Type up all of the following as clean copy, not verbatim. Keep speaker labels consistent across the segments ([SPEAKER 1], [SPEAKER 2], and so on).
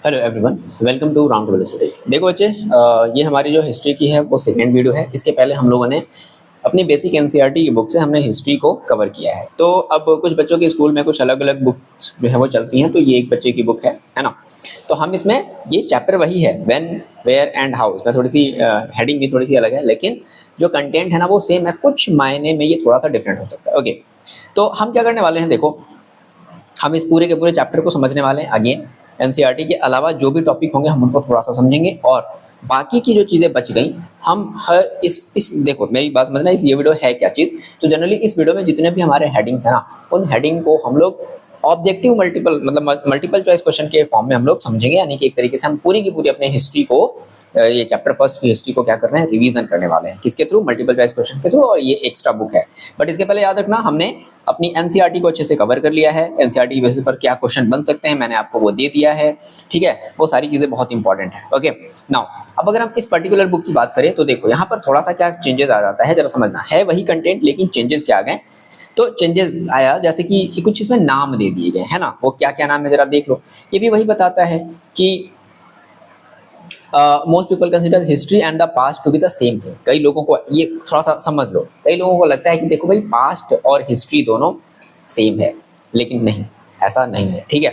[SPEAKER 1] Hello everyone, welcome to round table study. देखो बच्चे, ये हमारी जो हिस्ट्री की है वो सेकेंड वीडियो है। इसके पहले हम लोगों ने अपनी बेसिक एनसीईआरटी की बुक से हमने हिस्ट्री को कवर किया है। तो अब कुछ बच्चों के स्कूल में कुछ अलग अलग बुक्स जो है वो चलती हैं, तो ये एक बच्चे की बुक है ना। तो हम इसमें ये चैप्टर वही है, व्हेन वेयर एंड हाउ। इसमें थोड़ी सी हेडिंग भी थोड़ी सी अलग है, लेकिन जो कंटेंट है ना वो सेम है। कुछ मायने में ये थोड़ा सा डिफरेंट हो सकता है। ओके, तो हम क्या करने वाले हैं, देखो हम इस पूरे के पूरे चैप्टर को समझने वाले हैं। अगेन एनसीईआरटी के अलावा जो भी टॉपिक होंगे हम उनको थोड़ा सा समझेंगे, और बाकी की जो चीज़ें बच गई हम हर इस देखो मेरी बात समझना, इस ये वीडियो है क्या चीज़। तो जनरली इस वीडियो में जितने भी हमारे हेडिंग्स हैं ना, उन हेडिंग को हम लोग ऑब्जेक्टिव मल्टीपल चॉइस क्वेश्चन के फॉर्म में हम लोग समझेंगे। यानी कि एक तरीके से हम पूरी की पूरी अपने हिस्ट्री को, ये चैप्टर फर्स्ट की हिस्ट्री को क्या कर रहे हैं, रिवीजन करने वाले हैं। किसके थ्रू? मल्टीपल चॉइस क्वेश्चन के थ्रू। और ये एक्स्ट्रा बुक है, बट इसके पहले याद रखना हमने अपनी एनसीईआरटी को अच्छे से कवर कर लिया है। एनसीईआरटी की बेसिस पर क्या क्वेश्चन बन सकते हैं मैंने आपको वो दे दिया है, ठीक है। वो सारी चीज़ें बहुत इंपॉर्टेंट है। ओके, नाउ अब अगर हम इस पर्टिकुलर बुक की बात करें तो देखो यहाँ पर थोड़ा सा क्या चेंजेस आ जाता है, जरा समझना। है वही कंटेंट, लेकिन चेंजेस क्या आ गए। तो चेंजेस आया जैसे कि कुछ इसमें नाम दे दिए गए हैं ना, वो क्या क्या नाम है जरा देख लो। ये भी वही बताता है कि most people consider history and the past to be the same thing. कई लोगों को ये थोड़ा सा समझ लो, कई लोगों को लगता है कि देखो भाई पास्ट और हिस्ट्री दोनों सेम है, लेकिन नहीं, ऐसा नहीं है, ठीक है।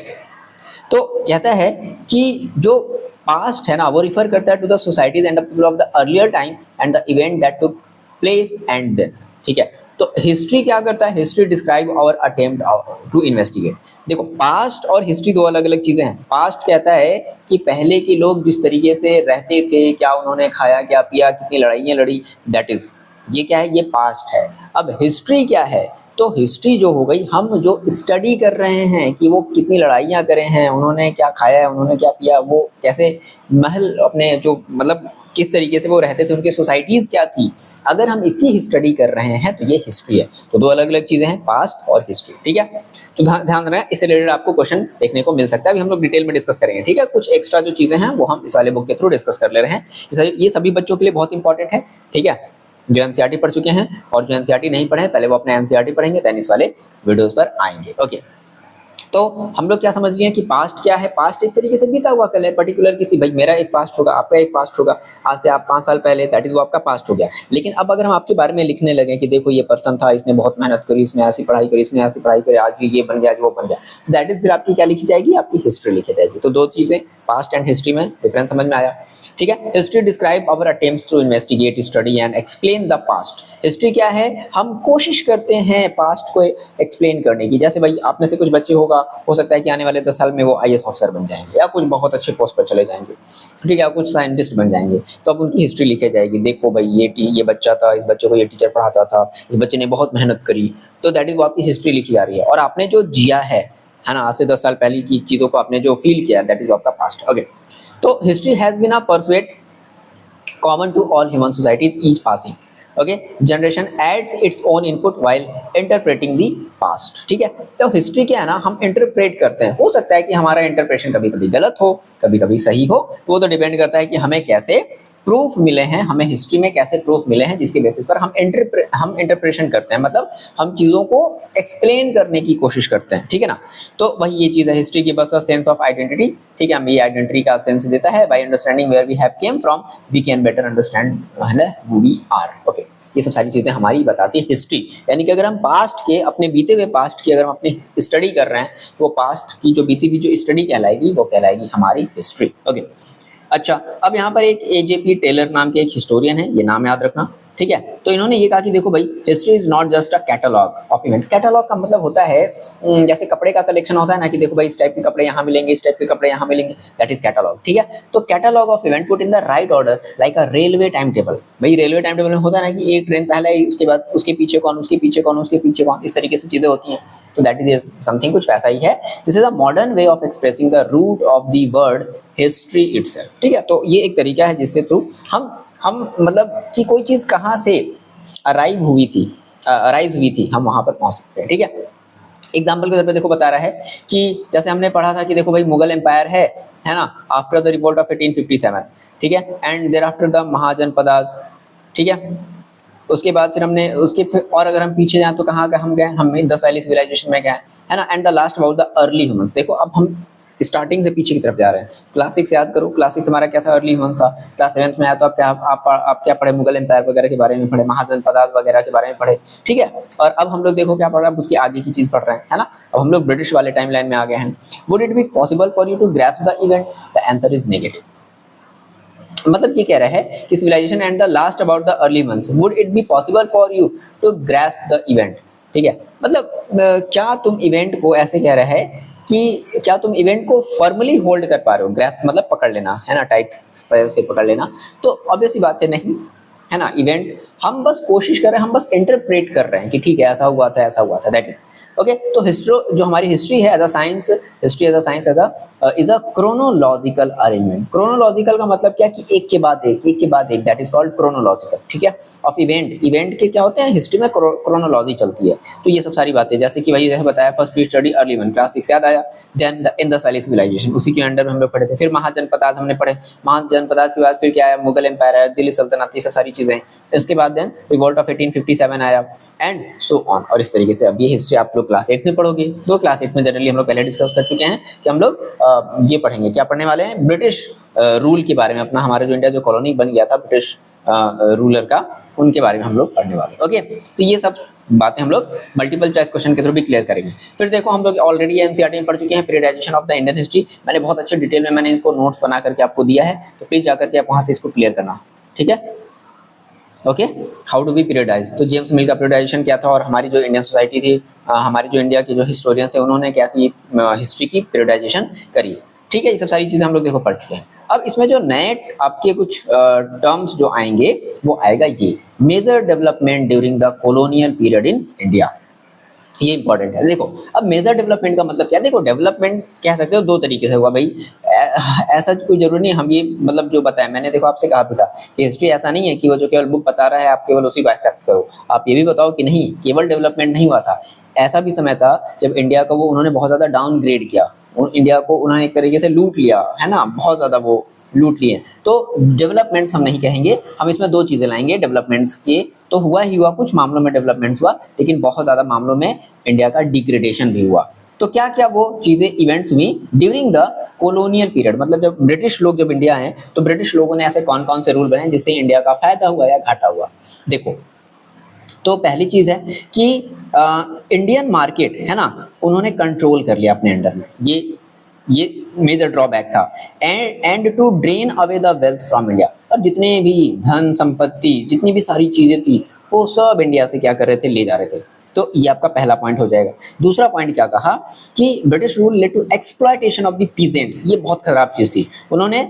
[SPEAKER 1] तो कहता है कि जो पास्ट है ना वो रिफर करता है to the societies and the people of the earlier time and the event that took place and then, ठीक है। तो हिस्ट्री क्या करता है? History describe our attempt to investigate. देखो पास्ट और हिस्ट्री दो अलग अलग चीजें हैं। पास्ट कहता है कि पहले के लोग जिस तरीके से रहते थे, क्या उन्होंने खाया, क्या पिया, कितनी लड़ाइयाँ लड़ी, दैट इज, ये क्या है, ये पास्ट है। अब हिस्ट्री क्या है? तो हिस्ट्री जो हो गई, हम जो स्टडी कर रहे हैं कि वो कितनी लड़ाइयाँ करे हैं, उन्होंने क्या खाया है, उन्होंने क्या पिया, वो कैसे महल अपने जो मतलब किस तरीके से वो रहते थे, उनकी सोसाइटीज़ क्या थी, अगर हम इसकी स्टडी कर रहे हैं तो ये हिस्ट्री है। तो दो अलग अलग चीज़ें हैं, पास्ट और हिस्ट्री, ठीक है। तो ध्यान रखना, इससे रिलेटेड आपको क्वेश्चन देखने को मिल सकता है। अभी हम लोग डिटेल में डिस्कस करेंगे, ठीक है। कुछ एक्स्ट्रा जो चीज़ें हैं वो हम इस वाले बुक के थ्रू डिस्कस कर ले रहे हैं। ये सभी बच्चों के लिए बहुत इंपॉर्टेंट है, ठीक है। जो एनसीईआरटी पढ़ चुके हैं और जो एनसीईआरटी नहीं पढ़े, पहले वो अपने एनसीईआरटी पढ़ेंगे, देन इस वाले वीडियोस पर आएंगे। ओके, तो हम लोग क्या समझ गए कि पास्ट क्या है। पास्ट एक तरीके से बीता हुआ कल है, पर्टिकुलर किसी, भाई मेरा एक पास्ट होगा, आपका एक पास्ट होगा, आज से आप 5 साल पहले, दैट इज वो आपका पास्ट हो गया। लेकिन अब अगर हम आपके बारे में लिखने लगे कि देखो ये पर्सन था, इसने बहुत मेहनत करी, इसने ऐसी पढ़ाई करी, इसने ऐसी पढ़ाई करी, आज ये बन गया, आज वो बन गया, तो दैट इज फिर आपकी क्या लिखी जाएगी, आपकी हिस्ट्री लिखी जाएगी। तो दो चीजें, पास्ट एंड हिस्ट्री में डिफरेंस समझ में आया, ठीक है। History describe our attempts to investigate, study and explain the past. History क्या है? हम कोशिश करते हैं पास्ट को एक्सप्लेन करने की। जैसे भाई आप में से कुछ बच्चे होगा, हो सकता है कि आने वाले 10 साल में वो आईएएस ऑफिसर बन जाएंगे, या कुछ बहुत अच्छे पोस्ट पर चले जाएंगे, ठीक है, कुछ साइंटिस्ट बन जाएंगे। तो अब उनकी हिस्ट्री लिखी जाएगी, देखो भाई ये बच्चा था, इस बच्चे को ये टीचर पढ़ाता था, इस बच्चे ने बहुत मेहनत करी। तो दैट इज वो आपकी हिस्ट्री लिखी जा रही है। और आपने जो जिया है ना, आज से 10 साल पहले की चीज़ों को आपने जो फील किया, दैट इज आपका पास्ट। ओके, तो history has been a pursuit common to all human societies each passing, okay, generation adds its own input while interpreting the past, ठीक है। तो हिस्ट्री क्या है ना, हम इंटरप्रेट करते हैं। हो सकता है कि हमारा इंटरप्रेशन कभी कभी गलत हो, कभी कभी सही हो, वो तो डिपेंड करता है कि हमें कैसे प्रूफ मिले हैं, हमें हिस्ट्री में कैसे प्रूफ मिले हैं, जिसके बेसिस पर हम इंटरप्रेशन करते हैं, मतलब हम चीज़ों को एक्सप्लेन करने की कोशिश करते हैं, ठीक है ना। तो वही ये चीज़ है हिस्ट्री की, बस सेंस ऑफ आइडेंटिटी, ठीक है। हमें ये आइडेंटिटी का सेंस देता है। By understanding where we have come from we can better understand who we are. Okay, ये सब सारी चीज़ें हमारी बताती है हिस्ट्री। यानी कि अगर हम पास्ट के, अपने बीते हुए पास्ट की अगर हम अपनी स्टडी कर रहे हैं, तो पास्ट की जो बीती हुई जो स्टडी कहलाएगी वो कहलाएगी हमारी हिस्ट्री। ओके, अच्छा, अब यहाँ पर एक एजेपी टेलर नाम के एक हिस्टोरियन है, ये नाम याद रखना, ठीक है। तो इन्होंने ये कहा कि देखो भाई, history is not just a catalogue of event. Catalogue का मतलब होता है जैसे कपड़े का कलेक्शन होता है ना, कि देखो भाई इस टाइप के कपड़े यहाँ मिलेंगे, इस टाइप के कपड़े यहाँ मिलेंगे, दैट इज कैटलॉग, ठीक है। तो catalogue of event put in the right order like a railway time table. भाई रेलवे टाइम टेबल में होता है ना कि एक ट्रेन पहले आई, उसके बाद उसके पीछे कौन, उसके पीछे कौन, उसके पीछे कौन, इस तरीके से चीजें होती हैं। तो दैट इज समथिंग कुछ वैसा ही है। This is a modern way of expressing the root of the word history itself, ठीक है। तो ये एक तरीका है जिससे थ्रू हम मतलब कि कोई चीज़ कहाँ से अराइज हुई थी, हम वहाँ पर पहुँच सकते हैं, ठीक है। एग्जाम्पल के तौर पे देखो बता रहा है कि जैसे हमने पढ़ा था कि देखो भाई मुगल एम्पायर है ना, आफ्टर द रिवोल्ट ऑफ 1857, ठीक है, and thereafter the Mahajanapadas, ठीक है। उसके बाद फिर हमने उसके और अगर हम पीछे जाएं तो कहाँ का हम गए, हम इंडस वैली सिविलाइजेशन में गए, है ना। And the last about the early humans. देखो अब हम स्टार्टिंग से पीछे की तरफ जा रहे हैं। क्लास 6 याद करो, क्लास 6 हमारा क्या था, अर्ली ह्यूमन था। क्लास 7th में आया तो आप क्या पढ़े, मुगल एम्पायर वगैरह के बारे में पढ़े, महाजनपदास वगैरह के बारे में पढ़े, ठीक है। और अब हम लोग देखो क्या पढ़ रहे हैं, उसकी आगे की चीज पढ़ रहे हैं, है ना। अब हम लोग ब्रिटिश वाले टाइमलाइन में आ गए हैं। Would it be possible for you to grasp the event? The answer is negative. मतलब ये कह रहा है कि civilization and the last about the early months, would it be possible for you to grasp the event, ठीक है। मतलब क्या तुम इवेंट को, ऐसे कह रहा है कि क्या तुम इवेंट को फॉर्मली होल्ड कर पा रहे हो, ग्रैस्प मतलब पकड़ लेना, है ना, टाइट से पकड़ लेना। तो ऑब्वियस सी बात है नहीं, है ना। इवेंट हम बस कोशिश कर रहे हैं, हम बस इंटरप्रेट कर रहे हैं कि ठीक है ऐसा हुआ था, ऐसा हुआ था, दैट इज ओके। तो हिस्ट्री जो हमारी हिस्ट्री है as a science, history as a science is a chronological arrangement. Chronological का मतलब क्या कि एक के बाद एक, दैट इज कॉल्ड क्रोनोलॉजिकल, ठीक है। ऑफ इवेंट, इवेंट के क्या होते हैं, हिस्ट्री में क्रोनोलॉजी चलती है। तो ये सब सारी बातें, जैसे कि वही जैसे बताया, first we study early one, class 6 याद आया। देन इंडस वैली सिविलाइजेशन, उसी के अंडर में हम लोग पढ़े थे। फिर महाजनपदास हमने पढ़े, महाजनपदास के बाद फिर क्या आया, मुगल एम्पायर आया, दिल्ली सल्तनत, ये सब सारी चीजें। इसके बाद देन रिवॉल्ट ऑफ 1857 आया एंड सो ऑन। और इस तरीके से अब ये हिस्ट्री आप लोग क्लास 8 में पढ़ोगे। तो क्लास 8 में जनरली हम लोग पहले डिस्कस कर चुके हैं कि हम लोग ये पढ़ेंगे, क्या पढ़ने वाले हैं, ब्रिटिश रूल के बारे में। अपना हमारा जो इंडिया जो कॉलोनी बन गया था ब्रिटिश रूलर का, उनके बारे में हम लोग पढ़ने वाले हैं। ओके, तो ये सब बातें हम लोग मल्टीपल चॉइस क्वेश्चन के थ्रू भी क्लियर करेंगे। फिर देखो हम लोग ऑलरेडी एनसीईआरटी में पढ़ चुके हैं periodisation of the Indian history. मैंने बहुत अच्छे डिटेल में मैंने इसको नोट्स बना करके आपको दिया है, तो प्लीज जाकर के आप वहां से इसको क्लियर करना, ठीक है। ओके, हाउ डू वी पीरियडाइज, तो जेम्स मिल का पीरियडाइजेशन क्या था, और हमारी जो इंडियन सोसाइटी थी, हमारी जो इंडिया के जो हिस्टोरियन थे, उन्होंने कैसी हिस्ट्री की पीरियडाइजेशन करी, ठीक है। ये सब सारी चीजें हम लोग देखो पढ़ चुके हैं। अब इसमें जो नए आपके कुछ टर्म्स जो आएंगे, वो आएगा ये major development during the colonial period in India. ये इंपॉर्टेंट है। देखो अब मेजर डेवलपमेंट का मतलब क्या है, देखो डेवलपमेंट कह सकते हो दो तरीके से हुआ भाई, ऐसा कोई जरूरी नहीं। हम ये मतलब जो बताया मैंने, देखो आपसे कहा भी था कि हिस्ट्री ऐसा नहीं है कि वो जो केवल बुक बता रहा है आप केवल उसी को एक्सेप्ट करो। आप ये भी बताओ कि नहीं, केवल डेवलपमेंट नहीं हुआ था, ऐसा भी समय था जब इंडिया को वो उन्होंने बहुत ज्यादा डाउनग्रेड किया, इंडिया को उन्होंने एक तरीके से लूट लिया, है ना, बहुत ज्यादा वो लूट लिए। तो डेवलपमेंट्स हम नहीं कहेंगे, हम इसमें दो चीजें लाएंगे डेवलपमेंट्स के। तो हुआ ही हुआ, कुछ मामलों में डेवलपमेंट्स हुआ, लेकिन बहुत ज्यादा मामलों में इंडिया का डिग्रेडेशन भी हुआ। तो क्या क्या वो चीजें इवेंट्स हुई ड्यूरिंग द कॉलोनियल पीरियड, मतलब जब ब्रिटिश लोग जब इंडिया आए तो ब्रिटिश लोगों ने ऐसे कौन कौन से रूल बनाए जिससे इंडिया का फायदा हुआ या घाटा हुआ। देखो, तो पहली चीज है कि इंडियन मार्केट, है ना, उन्होंने कंट्रोल कर लिया अपने अंडर में। ये मेजर ड्रॉबैक था। And to drain away the wealth from India, और जितने भी धन संपत्ति, जितनी भी सारी चीजें थी, वो सब इंडिया से क्या कर रहे थे, ले जा रहे थे। तो ये आपका पहला पॉइंट हो जाएगा। दूसरा पॉइंट क्या कहा कि British rule led to exploitation of the peasants. ये बहुत खराब चीज थी। उन्होंने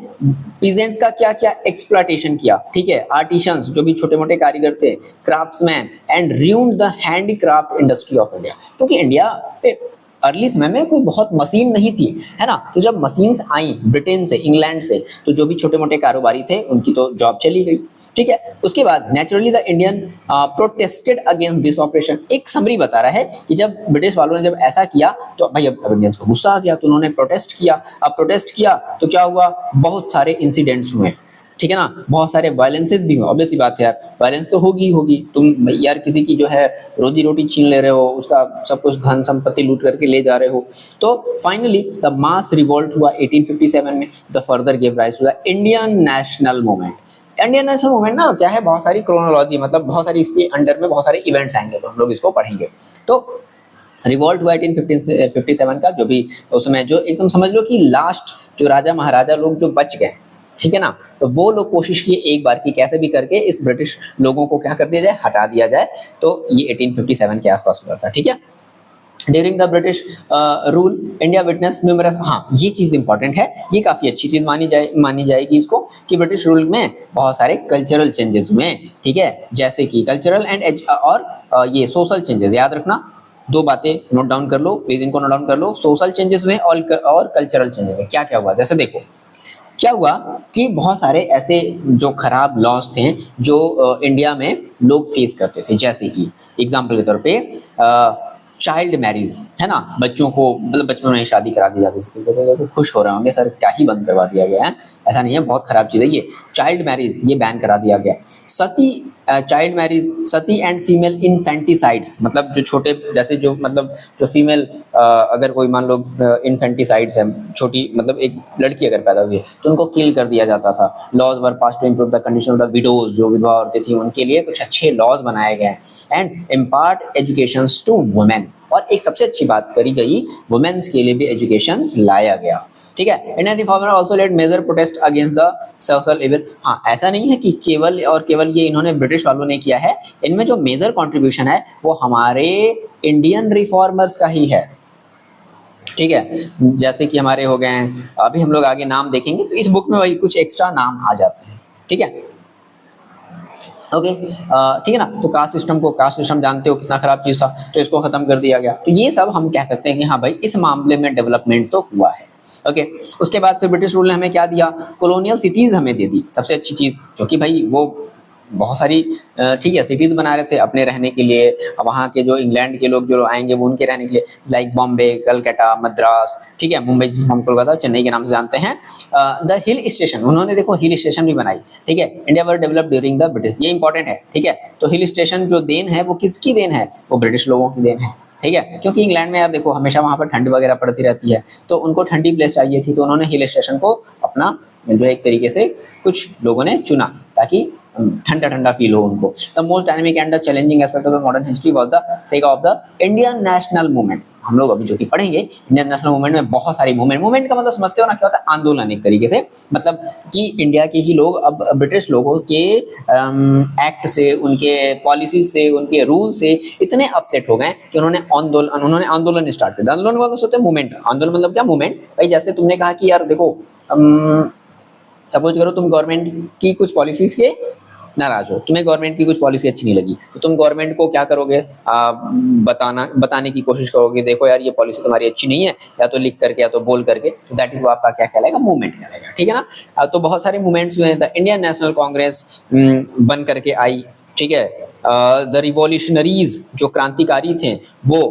[SPEAKER 1] पीजेंट्स का क्या क्या एक्सप्लॉयटेशन किया, ठीक है। आर्टिशंस, जो भी छोटे मोटे कारीगर थे, craftsman, and ruined the handicraft industry of India. क्योंकि इंडिया पे अर्ली समय में कोई बहुत मशीन नहीं थी, है ना। तो जब मशीन्स आई ब्रिटेन से, इंग्लैंड से, तो जो भी छोटे मोटे कारोबारी थे उनकी तो जॉब चली गई, ठीक है। उसके बाद naturally the Indian protested against this operation. एक समरी बता रहा है कि जब ब्रिटिश वालों ने जब ऐसा किया तो भाई अब इंडियंस को गुस्सा आ गया, तो उन्होंने प्रोटेस्ट किया। अब प्रोटेस्ट किया तो क्या हुआ, बहुत सारे इंसिडेंट्स हुए, ठीक है ना, बहुत सारे वायलेंसेस भी हुए। ऑब्वियस सी बात है यार, वायलेंस तो होगी होगी। तुम यार किसी की जो है रोजी रोटी छीन ले रहे हो, उसका सब कुछ धन संपत्ति लूट करके ले जा रहे हो। तो फाइनली द मास रिवोल्ट हुआ 1857 में, the further give rise to the Indian national movement. Indian national movement ना क्या है, बहुत सारी क्रोनोलॉजी, मतलब बहुत सारी इसके अंडर में बहुत सारे इवेंट्स आएंगे, तो हम लोग इसको पढ़ेंगे। तो रिवॉल्ट हुआ 1857 का, जो भी उस समय जो एकदम समझ लो कि लास्ट जो राजा महाराजा लोग जो बच गए, ठीक है ना, तो वो लोग कोशिश किए एक बार की कैसे भी करके इस ब्रिटिश लोगों को क्या कर दिया जाए, हटा दिया जाए। तो ये 1857 के आसपास हुआ था, ठीक है। During the British rule India witness numerous, हाँ ये चीज इंपॉर्टेंट है, ये काफी अच्छी चीज मानी जाएगी इसको, कि ब्रिटिश रूल में बहुत सारे कल्चरल चेंजेस हुए, ठीक है। जैसे कि कल्चरल एंड और ये सोशल चेंजेस, याद रखना, दो बातें नोट डाउन कर लो प्लीज, इनको नोट डाउन कर लो। सोशल चेंजेस हुए और कल्चरल चेंजेस हुए। क्या क्या हुआ, जैसे देखो क्या हुआ कि बहुत सारे ऐसे जो खराब लॉज थे जो इंडिया में लोग फेस करते थे, जैसे कि एग्जाम्पल के तौर पे चाइल्ड मैरिज, है ना, बच्चों को मतलब बचपन में शादी करा दी जाती थी। बच्चे खुश हो रहे होंगे सर क्या ही बंद करवा दिया गया है, ऐसा नहीं है, बहुत खराब चीज़ है ये। चाइल्ड मैरिज ये बैन करा दिया गया। Sati child marriage, Sati and female infanticides, मतलब जो छोटे जैसे जो मतलब जो फीमेल अगर कोई मान लो इन्फेंटिसाइड्स है, छोटी मतलब एक लड़की अगर पैदा हुई है तो उनको किल कर दिया जाता था। Laws were pass to improve the condition of the widows, जो विधवा औरतें थी उनके लिए कुछ अच्छे लॉज बनाए गए and impart education to women, और एक सबसे अच्छी बात करी गई वुमेन्स के लिए भी एजुकेशन लाया गया। ठीक है, Indian reformer also led major protest against the social evil. हाँ, ऐसा नहीं है कि केवल और केवल ये इन्होंने ब्रिटिश वालों ने किया है, इनमें जो मेजर कंट्रीब्यूशन है वो हमारे इंडियन रिफॉर्मर्स का ही है। ठीक है, जैसे कि हमारे हो गए हैं, अभी हम लोग आगे नाम देखेंगे तो इस बुक में वही कुछ एक्स्ट्रा नाम आ जाते हैं। ठीक है, ओके, ठीक है ना। तो कास्ट सिस्टम जानते हो कितना खराब चीज था, तो इसको खत्म कर दिया गया। तो ये सब हम कह सकते हैं कि हाँ भाई इस मामले में डेवलपमेंट तो हुआ है। ओके, उसके बाद फिर ब्रिटिश रूल ने हमें क्या दिया, कॉलोनियल सिटीज हमें दे दी, सबसे अच्छी चीज, क्योंकि भाई वो बहुत सारी ठीक है सिटीज बना रहे थे अपने रहने के लिए, वहाँ के जो इंग्लैंड के लोग जो आएंगे वो उनके रहने के लिए, लाइक बॉम्बे, कलकत्ता, मद्रास, ठीक है, मुंबई जिसको हम कोलकाता चेन्नई के नाम से जानते हैं। द हिल स्टेशन, उन्होंने देखो हिल स्टेशन भी बनाई। ठीक है, India were develop during the British, ये इंपॉर्टेंट है। ठीक है, तो हिल स्टेशन जो देन है वो किसकी देन है, वो ब्रिटिश लोगों की देन है। ठीक है, क्योंकि इंग्लैंड में यार देखो हमेशा वहाँ पर ठंड वगैरह पड़ती रहती है, तो उनको ठंडी प्लेस चाहिए थी, तो उन्होंने हिल स्टेशन को अपना जो है एक तरीके से कुछ लोगों ने चुना ताकि ठंडा ठंडा फील हो उनको। The most dynamic and the challenging aspect of the modern history was the Sega of the Indian national movement. हम लोग अभी जो कि पढ़ेंगे इंडियन नेशनल मूवमेंट में बहुत सारी मूवमेंट का मतलब समझते हो ना, क्या होता है, आंदोलन एक तरीके से, मतलब कि इंडिया के ही लोग अब ब्रिटिश लोगों के एक्ट से, उनके पॉलिसी से, उनके रूल से इतने अपसेट हो गए कि उन्होंने आंदोलन स्टार्ट कर दिया। आंदोलन मतलब सोचते हैं मूवमेंट, आंदोलन मतलब क्या, मूवमेंट। भाई जैसे तुमने कहा कि यार देखो सपोज करो तुम गवर्नमेंट की कुछ पॉलिसीज के नाराज हो, तुम्हें गवर्नमेंट की कुछ पॉलिसी अच्छी नहीं लगी, तो तुम गवर्नमेंट को क्या करोगे, बताने की कोशिश करोगे, देखो यार ये पॉलिसी तुम्हारी अच्छी नहीं है, या तो लिख करके या तो बोल करके, तो दैट इज वो आपका क्या कहलाएगा, मूवमेंट कहलाएगा। ठीक है ना। तो बहुत सारे मूवमेंट्स हुए हैं। द इंडियन नेशनल कांग्रेस बन करके आई। ठीक है, द रिवॉल्यूशनरीज जो क्रांतिकारी थे वो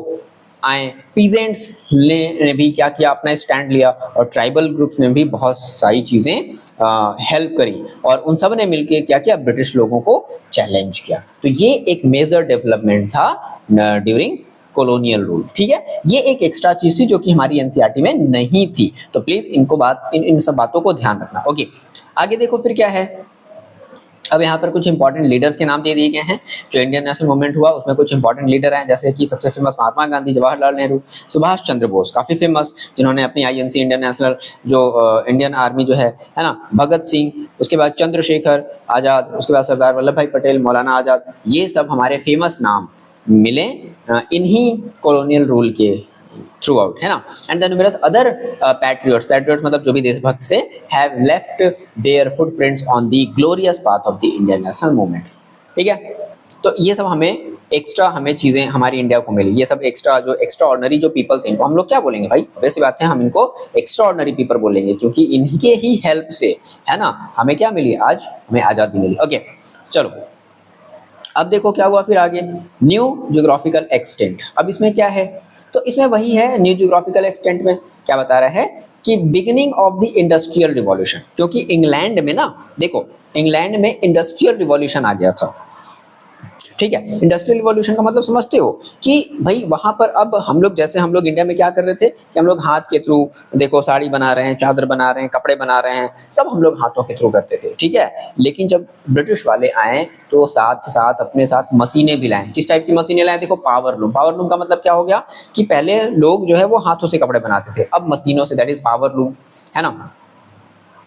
[SPEAKER 1] आए, पीजेंट्स ने भी क्या किया, अपना स्टैंड लिया, और ट्राइबल ग्रुप्स ने भी बहुत सारी चीज़ें हेल्प करी, और उन सब ने मिलकर क्या किया, ब्रिटिश लोगों को चैलेंज किया। तो ये एक मेजर डेवलपमेंट था ड्यूरिंग कॉलोनियल रूल। ठीक है, ये एक एक्स्ट्रा चीज थी जो कि हमारी एनसीईआरटी में नहीं थी, तो प्लीज इन सब बातों को ध्यान रखना। ओके, आगे देखो फिर क्या है। अब यहाँ पर कुछ इंपॉर्टेंट लीडर्स के नाम दे दिए गए हैं। जो इंडियन नेशनल मूवमेंट हुआ उसमें कुछ इंपॉर्टेंट लीडर हैं, जैसे कि सबसे फेमस महात्मा गांधी, जवाहरलाल नेहरू, सुभाष चंद्र बोस, काफी फेमस, जिन्होंने अपनी आईएनसी इंडियन नेशनल जो इंडियन आर्मी जो है ना, भगत सिंह, उसके बाद चंद्रशेखर आजाद, उसके बाद सरदार वल्लभ भाई पटेल, मौलाना आजाद, ये सब हमारे फेमस नाम मिले इन्हीं कॉलोनियल रूल के थ्रू आउट, है ना। And the numerous other patriots मतलब जो भी देशभक्त से, have left their footprints on the glorious path of the Indian national movement. ठीक है, तो ये सब हमें चीजें हमारी इंडिया को मिली, ये सब जो एक्स्ट्रा ऑर्डिनरी जो पीपल थे, इनको हम लोग क्या बोलेंगे भाई, वैसी बात है, हम इनको एक्स्ट्रा ऑर्डिनरी पीपल बोलेंगे, क्योंकि इनके ही हेल्प से, है ना, हमें क्या मिली, आज हमें आजादी मिली। ओके, चलो अब देखो क्या हुआ फिर आगे, न्यू ज्योग्राफिकल एक्सटेंट। अब इसमें क्या है, तो इसमें वही है, न्यू ज्योग्राफिकल एक्सटेंट में क्या बता रहा है कि beginning of the industrial revolution, क्योंकि इंग्लैंड में ना, देखो इंग्लैंड में इंडस्ट्रियल रिवॉल्यूशन आ गया था। ठीक है, इंडस्ट्रियल रिवॉल्यूशन का मतलब समझते हो कि भाई वहां पर अब हम लोग इंडिया में क्या कर रहे थे कि हम लोग हाथ के थ्रू, देखो साड़ी बना रहे हैं, चादर बना रहे हैं, कपड़े बना रहे हैं, सब हम लोग हाथों के थ्रू करते थे। ठीक है, लेकिन जब ब्रिटिश वाले आए तो साथ साथ अपने साथ मशीनें भी लाए। किस टाइप की मशीनें लाए, देखो पावर लूम का मतलब क्या हो गया कि पहले लोग जो है वो हाथों से कपड़े बनाते थे, अब मशीनों से, दैट इज पावर लूम, है ना,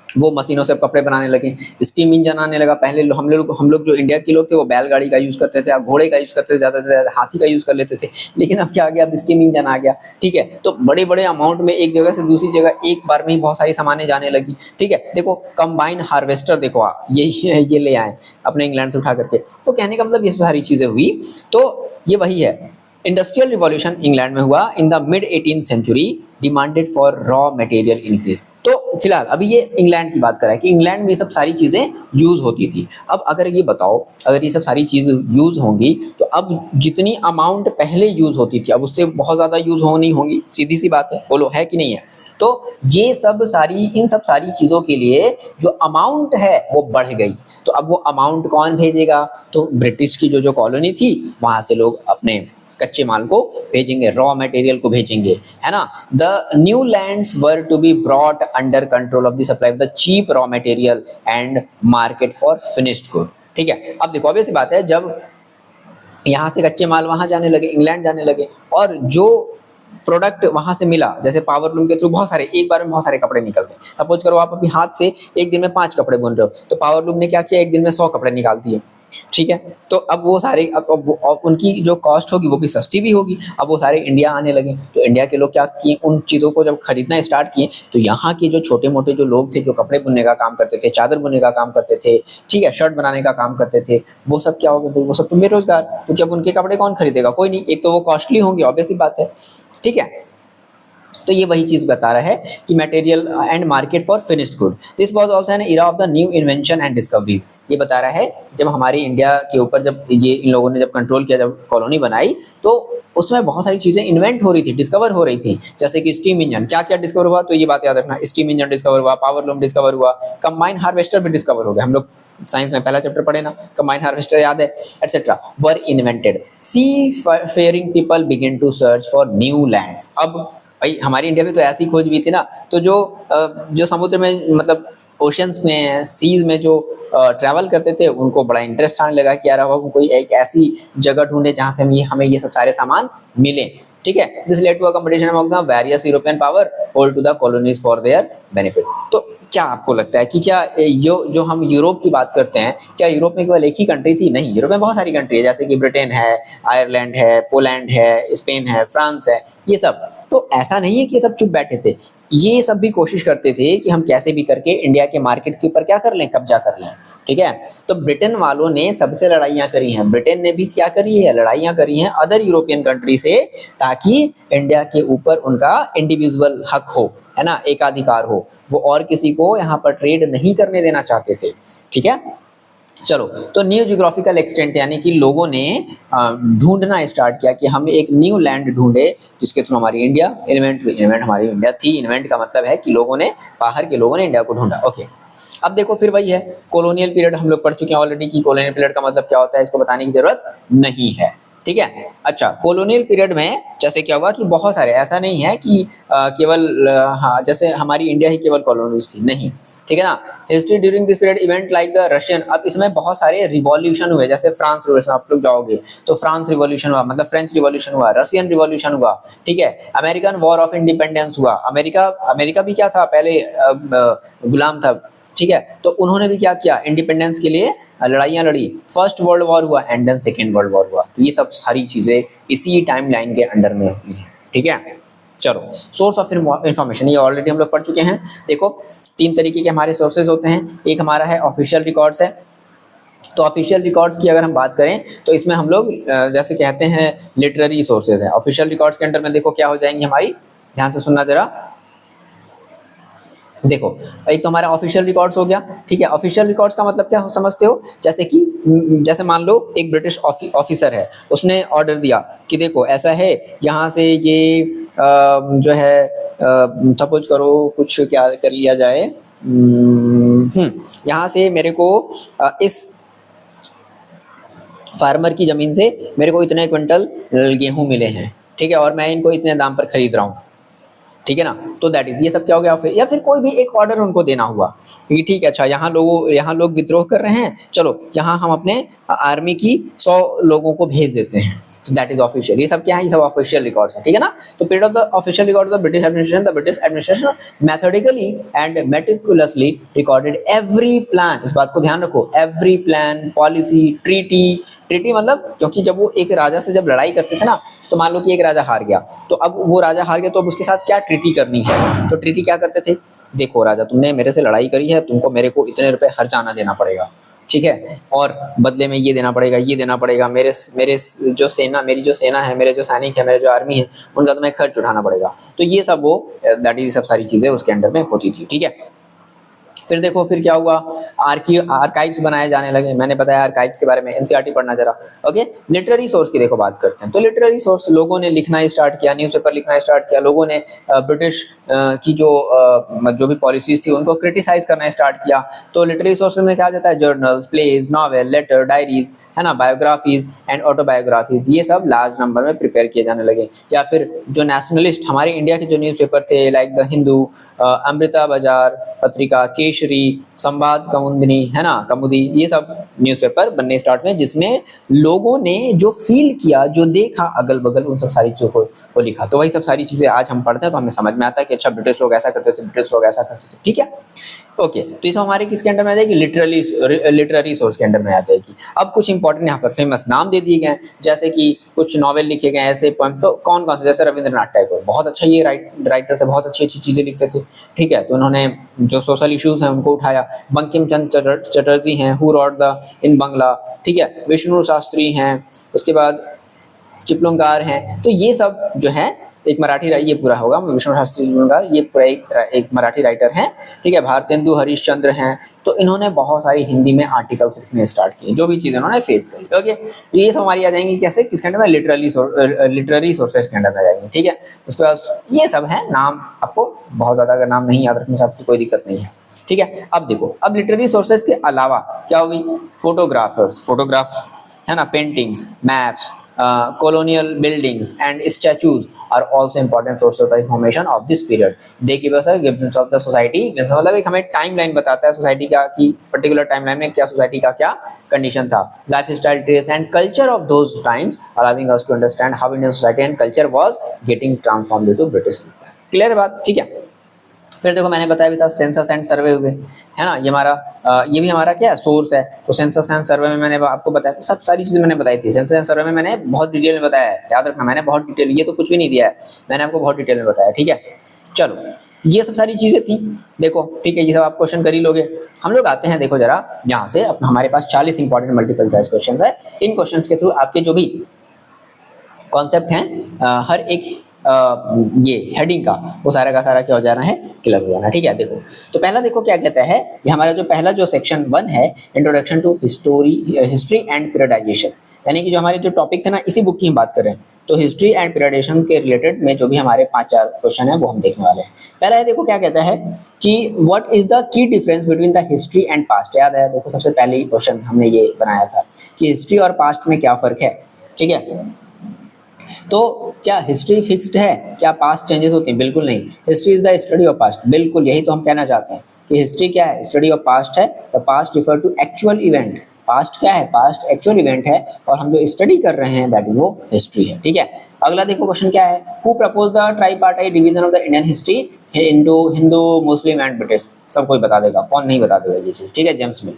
[SPEAKER 1] वो मशीनों से कपड़े बनाने लगे। स्टीम इंजन आने लगा। पहले हम लोग जो इंडिया के लोग थे वो बैलगाड़ी का यूज करते थे, अब घोड़े का यूज करते थे, ज्यादा से ज्यादा हाथी का यूज कर लेते थे, लेकिन अब क्या आ गया, अब स्टीम इंजन आ गया। ठीक है, तो बड़े बड़े अमाउंट में एक जगह से दूसरी जगह एक बार में ही बहुत सारी सामानें जाने लगी। ठीक है, देखो कंबाइन हार्वेस्टर, देखो ये ले आए अपने इंग्लैंड से उठा करके, तो कहने का मतलब ये सारी चीजें हुई। तो ये वही है इंडस्ट्रियल रिवॉल्यूशन इंग्लैंड में हुआ in the mid 18th century, demanded for raw material increase. तो फिलहाल अभी ये इंग्लैंड की बात कर रहा है कि इंग्लैंड में ये सब सारी चीज़ें यूज़ होती थी। अब अगर ये बताओ, अगर ये सब सारी चीज़ यूज़ होंगी तो अब जितनी अमाउंट पहले यूज़ होती थी अब उससे बहुत ज़्यादा यूज़ होनी होंगी, सीधी सी बात है, बोलो है कि नहीं है। तो ये सब सारी इन सब सारी चीज़ों के लिए जो अमाउंट है वो बढ़ गई। तो अब वो अमाउंट कौन भेजेगा? तो ब्रिटिश की जो कॉलोनी थी वहाँ से लोग अपने कच्चे माल को भेजेंगे, रॉ मटेरियल को भेजेंगे, है ना। The new lands were to be brought under control of the supply of the cheap raw material and market for finished good. ठीक है, अब देखो ऑब्वियस सी बात है, जब यहाँ से कच्चे माल वहाँ जाने लगे, इंग्लैंड जाने लगे, और जो प्रोडक्ट वहाँ से मिला, जैसे पावर लूम के थ्रू बहुत सारे एक बार में बहुत सारे कपड़े निकल गए। सपोज करो आप अभी हाथ से एक दिन में 5 कपड़े बुन रहे हो, तो पावर लूम ने क्या किया, एक दिन में 100 कपड़े निकाल दिए। ठीक है, तो अब वो सारे अब उनकी जो कॉस्ट होगी वो भी सस्ती भी होगी। अब वो सारे इंडिया आने लगे, तो इंडिया के लोग क्या किए, उन चीज़ों को जब खरीदना स्टार्ट किए तो यहाँ के जो छोटे मोटे जो लोग थे, जो कपड़े बुनने का काम करते थे, चादर बुनने का काम करते थे, ठीक है, शर्ट बनाने का काम करते थे, वो सब क्या हो गए भाई, वो सब तो बेरोजगार। तो जब उनके कपड़े कौन खरीदेगा? कोई नहीं। एक तो वो कॉस्टली होंगे, ऑब्वियस सी बात है। ठीक है, तो ये वही चीज़ बता रहा है कि material and market for finished good. This was also an era of the new invention and discoveries. ये बता रहा है जब हमारी इंडिया के ऊपर जब ये इन लोगों ने जब कंट्रोल किया, जब कॉलोनी बनाई, तो उसमें बहुत सारी चीज़ें इन्वेंट हो रही थी, डिस्कवर हो रही थी। जैसे कि स्टीम इंजन, क्या क्या डिस्कवर हुआ, तो ये बात याद रखना, स्टीम इंजन डिस्कवर हुआ, पावर लूम डिस्कवर हुआ, कंबाइन हार्वेस्टर भी डिस्कवर हो गया। हम लोग साइंस में पहला चैप्टर पढ़े ना, कंबाइन हार्वेस्टर याद है, etcetera were invented. Seafaring people begin to search for new lands. अब भाई हमारी इंडिया में तो ऐसी खोज भी थी ना, तो जो समुद्र में मतलब ओशंस में, सीज में जो ट्रैवल करते थे, उनको बड़ा इंटरेस्ट आने लगा कि यार अब हम कोई एक ऐसी जगह ढूंढे जहाँ से हमें ये सब सारे सामान मिले। ठीक है, this led to a competition among the various European power whole to the colonies for their benefit. तो क्या आपको लगता है कि क्या जो हम यूरोप की बात करते हैं, क्या यूरोप में केवल एक ही कंट्री थी? नहीं, यूरोप में बहुत सारी कंट्री है, जैसे कि ब्रिटेन है, आयरलैंड है, पोलैंड है, स्पेन है, फ्रांस है, ये सब। तो ऐसा नहीं है कि ये सब चुप बैठे थे, ये सब भी कोशिश करते थे कि हम कैसे भी करके इंडिया के मार्केट के ऊपर क्या कर लें, कब्जा कर लें। ठीक है, तो ब्रिटेन वालों ने सबसे लड़ाइयाँ करी हैं, ब्रिटेन ने भी क्या करी है, लड़ाइयाँ करी हैं अदर यूरोपियन कंट्री से, ताकि इंडिया के ऊपर उनका इंडिविजुअल हक हो, है ना, एकाधिकार हो। वो और किसी को यहाँ पर ट्रेड नहीं करने देना चाहते थे। ठीक है, चलो, तो न्यू जियोग्राफिकल एक्सटेंट यानी कि लोगों ने ढूंढना स्टार्ट किया कि हम एक न्यू लैंड ढूंढे जिसके थ्रू हमारी इंडिया इन्वेंट हमारी इंडिया थी। इन्वेंट का मतलब है कि लोगों ने, बाहर के लोगों ने इंडिया को ढूंढा। ओके, अब देखो फिर वही है, कॉलोनियल पीरियड हम लोग पढ़ चुके हैं ऑलरेडी कि कॉलोनियल पीरियड का मतलब क्या होता है, इसको बताने की जरूरत नहीं है। ठीक है, अच्छा, कॉलोनियल पीरियड में जैसे क्या हुआ कि बहुत सारे, ऐसा नहीं है कि केवल हाँ जैसे हमारी इंडिया ही केवल कॉलोनीज थी, नहीं। ठीक है ना, history during this period event like the Russian, अब इसमें बहुत सारे रिवॉल्यूशन हुए, जैसे फ्रांस रिवॉल्यूशन, आप लोग जाओगे तो फ्रांस रिवॉल्यूशन हुआ, मतलब फ्रेंच रिवॉल्यूशन हुआ, रशियन रिवॉल्यूशन हुआ। ठीक है, अमेरिकन वॉर ऑफ इंडिपेंडेंस हुआ, अमेरिका भी क्या था, पहले गुलाम था। ठीक है, तो उन्होंने भी क्या किया, इंडिपेंडेंस के लिए लड़ाइयाँ लड़ी। फर्स्ट वर्ल्ड वॉर हुआ and then Second World War हुआ। तो ये सब सारी चीज़ें इसी टाइम लाइन के अंडर में हुई हैं। ठीक है, चलो, सोर्स ऑफ इंफॉर्मेशन ये ऑलरेडी हम लोग पढ़ चुके हैं। देखो 3 तरीके के हमारे सोर्सेज होते हैं, एक हमारा है ऑफिशियल रिकॉर्ड्स है। तो ऑफिशियल रिकॉर्ड्स की अगर हम बात करें तो इसमें हम लोग जैसे कहते हैं लिटरेरी सोर्सेज है। ऑफिशियल रिकॉर्ड्स के अंडर में देखो क्या हो जाएंगी हमारी, ध्यान से सुनना जरा। देखो, एक तो हमारा ऑफिशियल रिकॉर्ड्स हो गया। ठीक है, ऑफिशियल रिकॉर्ड्स का मतलब क्या हो समझते हो, जैसे कि जैसे मान लो एक ब्रिटिश ऑफिसर है, उसने ऑर्डर दिया कि देखो ऐसा है, यहाँ से ये जो है सपोज करो कुछ क्या कर लिया जाए, यहाँ से मेरे को इस फार्मर की ज़मीन से मेरे को इतने क्विंटल गेहूँ मिले हैं। ठीक है, और मैं इनको इतने दाम पर खरीद रहा हूँ। ठीक है ना, तो दैट इज, ये सब क्या हो गया। या फिर कोई भी एक ऑर्डर उनको देना हुआ कि ठीक है, अच्छा यहाँ लोग विद्रोह कर रहे हैं, चलो यहाँ हम अपने आर्मी की 100 लोगों को भेज देते हैं। That is official. ये सब क्या है, ये सब ऑफिशियल रिकॉर्ड्स हैं। ठीक है ना, तो period of the official record of the British administration methodically and meticulously recorded every plan. इस बात को ध्यान रखो, एवरी प्लान, पॉलिसी, ट्रीटी मतलब, क्योंकि जब वो एक राजा से जब लड़ाई करते थे ना, तो मान लो कि एक राजा हार गया, तो अब वो राजा हार गया तो अब उसके साथ क्या ट्रीटी करनी है। तो ट्रीटी क्या करते थे, देखो राजा तुमने मेरे से लड़ाई करी है, तुमको मेरे को इतने रुपए हर्जाना देना पड़ेगा। ठीक है, और बदले में ये देना पड़ेगा, ये देना पड़ेगा, मेरे मेरे जो सेना मेरी जो सेना है, मेरे जो सैनिक है, मेरे जो आर्मी है, उनका तुम्हें खर्च उठाना पड़ेगा। तो ये सब वो दैट इज सब सारी चीज़ें उसके अंडर में होती थी, ठीक है। फिर देखो फिर क्या हुआ, आर्काइव्स बनाए जाने लगे। मैंने बताया आर्काइव्स के बारे में, एनसीईआरटी पढ़ना जरा। ओके, लिटरेरी सोर्स की देखो बात करते हैं। तो लिटरेरी सोर्स, लोगों ने लिखना स्टार्ट किया, न्यूज़पेपर लिखना स्टार्ट किया, लोगों ने ब्रिटिश की जो भी पॉलिसीज थी उनको क्रिटिसाइज करना स्टार्ट किया। तो लिटरेरी सोर्स में क्या जाता है, journals, plays, novel, letter, diaries, है ना, बायोग्राफीज एंड ऑटोबायोग्राफीज, ये सब लार्ज नंबर में प्रिपेयर किए जाने लगे। या फिर जो नेशनलिस्ट हमारे इंडिया के जो न्यूज़पेपर थे, लाइक द हिंदू, अमृता बाजार पत्रिका, केसरी, संवाद कौमुदी, है ना, कौमुदी, ये सब न्यूज़पेपर बनने स्टार्ट हुए, जिसमें लोगों ने जो फील किया, जो देखा अगल बगल, उन सब सारी चीज़ों को लिखा। तो वही सब सारी चीज़ें आज हम पढ़ते हैं तो हमें समझ में आता है कि अच्छा ब्रिटिश लोग ऐसा करते थे, ब्रिटिश लोग ऐसा करते थे, ठीक है। ओके, तो ये सब हमारे किसके अंडर में आ जाएगी, लिटरेरी सोर्स के अंडर में आ जाएगी। अब कुछ इंपॉर्टेंट यहाँ पर फेमस नाम दे दिए गए, जैसे कि कुछ नॉवेल लिखे गए, ऐसे पोएम। तो कौन कौन से, जैसे रविंद्रनाथ टैगोर, बहुत अच्छा ये राइटर थे, बहुत अच्छी अच्छी चीज़ें लिखते थे, ठीक है। तो उन्होंने जो सोशल इश्यूज हैं उनको उठाया। बंकिम चंद्र चटर्जी हैं, हु रॉट द इन बंगला, ठीक है। विष्णु शास्त्री हैं, उसके बाद चिपलूणकार हैं। तो ये सब जो है एक मराठी, ये पूरा होगा विष्णु शास्त्री चिपलूणकार, ये पूरा एक मराठी राइटर हैं, ठीक है। भारतेंदु हरिश्चंद्र हैं। तो इन्होंने बहुत सारी हिंदी में आर्टिकल्स लिखने स्टार्ट किए, जो भी चीज़ें उन्होंने फेस करी। ओके, ये सब हमारी आ जाएंगी कैसे, किसके अंडर में, लिटरेरी सोर्सेज के अंडर में आ जाएंगी, ठीक है। उसके बाद ये सब है नाम, आपको बहुत ज़्यादा अगर नाम नहीं याद रखने से आपको कोई दिक्कत नहीं है, ठीक है। अब देखो, अब लिटरेरी सोर्सेज के अलावा क्या होगी, फोटोग्राफ, है ना, paintings, maps, colonial buildings and statues are also important source of the information of this period. They give us a glimpse of the society, मतलब एक हमें टाइमलाइन बताता है सोसाइटी का, कि पर्टिकुलर टाइमलाइन में क्या सोसाइटी का क्या कंडीशन था, lifestyle, dress and culture of those times, allowing us to understand how Indian society and culture was getting transformed due to British influence. Clear बात, ठीक है। फिर देखो मैंने बताया भी था सेंसस एंड सर्वे हुए, है ना, ये हमारा ये भी हमारा क्या सोर्स है। तो सेंसस एंड सर्वे में मैंने आपको बताया था, सब सारी चीज़ें मैंने बताई थी। सेंसस एंड सर्वे में मैंने बहुत डिटेल में बताया है, याद रखना, मैंने बहुत डिटेल, ये तो कुछ भी नहीं दिया है, मैंने आपको बहुत डिटेल में बताया, ठीक है। चलो, ये सब सारी चीज़ें थी, देखो, ठीक है, ये सब आप क्वेश्चन कर ही लोगे। हम लोग आते हैं, देखो जरा यहाँ से, हमारे पास 40 इंपॉर्टेंट मल्टीपल चॉइस क्वेश्चन है। इन क्वेश्चन के थ्रू आपके जो भी कॉन्सेप्ट हैं, हर एक ये हेडिंग का वो सारा का सारा क्या हो जाना है, क्लियर हो जाना, ठीक है। देखो, तो पहला देखो क्या कहता है, ये हमारा जो पहला जो सेक्शन 1 है, introduction to history and periodization, यानी कि जो हमारे जो टॉपिक थे ना, इसी बुक की हम बात कर रहे हैं। तो हिस्ट्री एंड पीरियडाइजेशन के रिलेटेड में जो भी हमारे 5-4 क्वेश्चन है वो हम देखने वाले हैं। पहला है, देखो क्या कहता है कि what is the key difference between the history and past. याद है, देखो सबसे पहले ही क्वेश्चन हमने ये बनाया था कि हिस्ट्री और पास्ट में क्या फर्क है, ठीक है। तो क्या हिस्ट्री फिक्स्ड है, क्या पास्ट चेंजेस होते हैं, बिल्कुल नहीं। History is the study of past, बिल्कुल यही तो हम कहना चाहते हैं कि हिस्ट्री क्या है, स्टडी ऑफ पास्ट है। तो past refer to actual event, past क्या है, पास्ट एक्चुअल इवेंट है, और हम जो स्टडी कर रहे हैं दैट इज वो हिस्ट्री है, ठीक है। अगला देखो क्वेश्चन क्या है, who propose the tripartite division of the Indian history into Hindu, Muslim and British. सब कोई बता देगा, कौन नहीं बता देगा ये चीज, ठीक है, जेम्स मिल।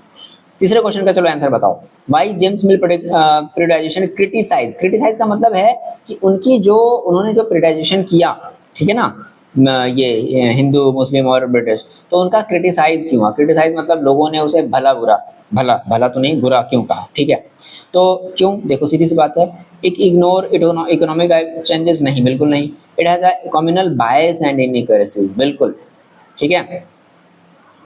[SPEAKER 1] तीसरे क्वेश्चन का चलो आंसर बताओ, why James Mill periodization criticize का मतलब है कि उनकी जो उन्होंने जो पीरियडाइजेशन किया, ठीक है ना, ये हिंदू, मुस्लिम और ब्रिटिश, तो उनका क्रिटिसाइज क्यों हुआ। क्रिटिसाइज मतलब लोगों ने उसे भला तो नहीं, बुरा क्यों कहा, ठीक है। तो क्यों, देखो सीधी सी बात है, एक इग्नोर इकोनॉमिक चेंजेस, नहीं, बिल्कुल नहीं। It has a communal bias and inequalities, बिल्कुल, ठीक है।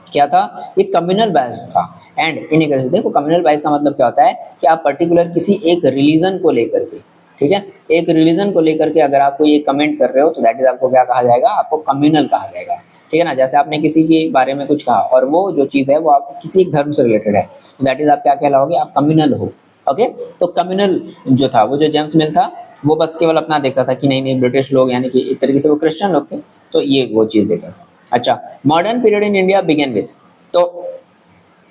[SPEAKER 1] क्या था, ये कम्युनल बायस था एंड इनइक्वालिटी। देखो कम्युनल बायस का मतलब क्या होता है कि आप पर्टिकुलर किसी एक रिलीजन को लेकर के, ठीक है, एक रिलीजन को लेकर के अगर आपको ये कमेंट कर रहे हो तो दैट इज आपको क्या कहा जाएगा, आपको कम्युनल कहा जाएगा, ठीक है ना। जैसे आपने किसी के बारे में कुछ कहा और वो जो चीज़ है वो आप किसी एक धर्म से रिलेटेड है, तो दैट इज आप क्या कहलाओगे, आप कम्युनल हो, ओके। तो कम्युनल जो था, वो जो जेम्स मिल था, वो बस केवल अपना देखता था कि नहीं ब्रिटिश लोग, यानी कि एक तरीके से वो क्रिश्चियन लोग थे, तो ये वो चीज़ देखता था। अच्छा, modern period in India began with, तो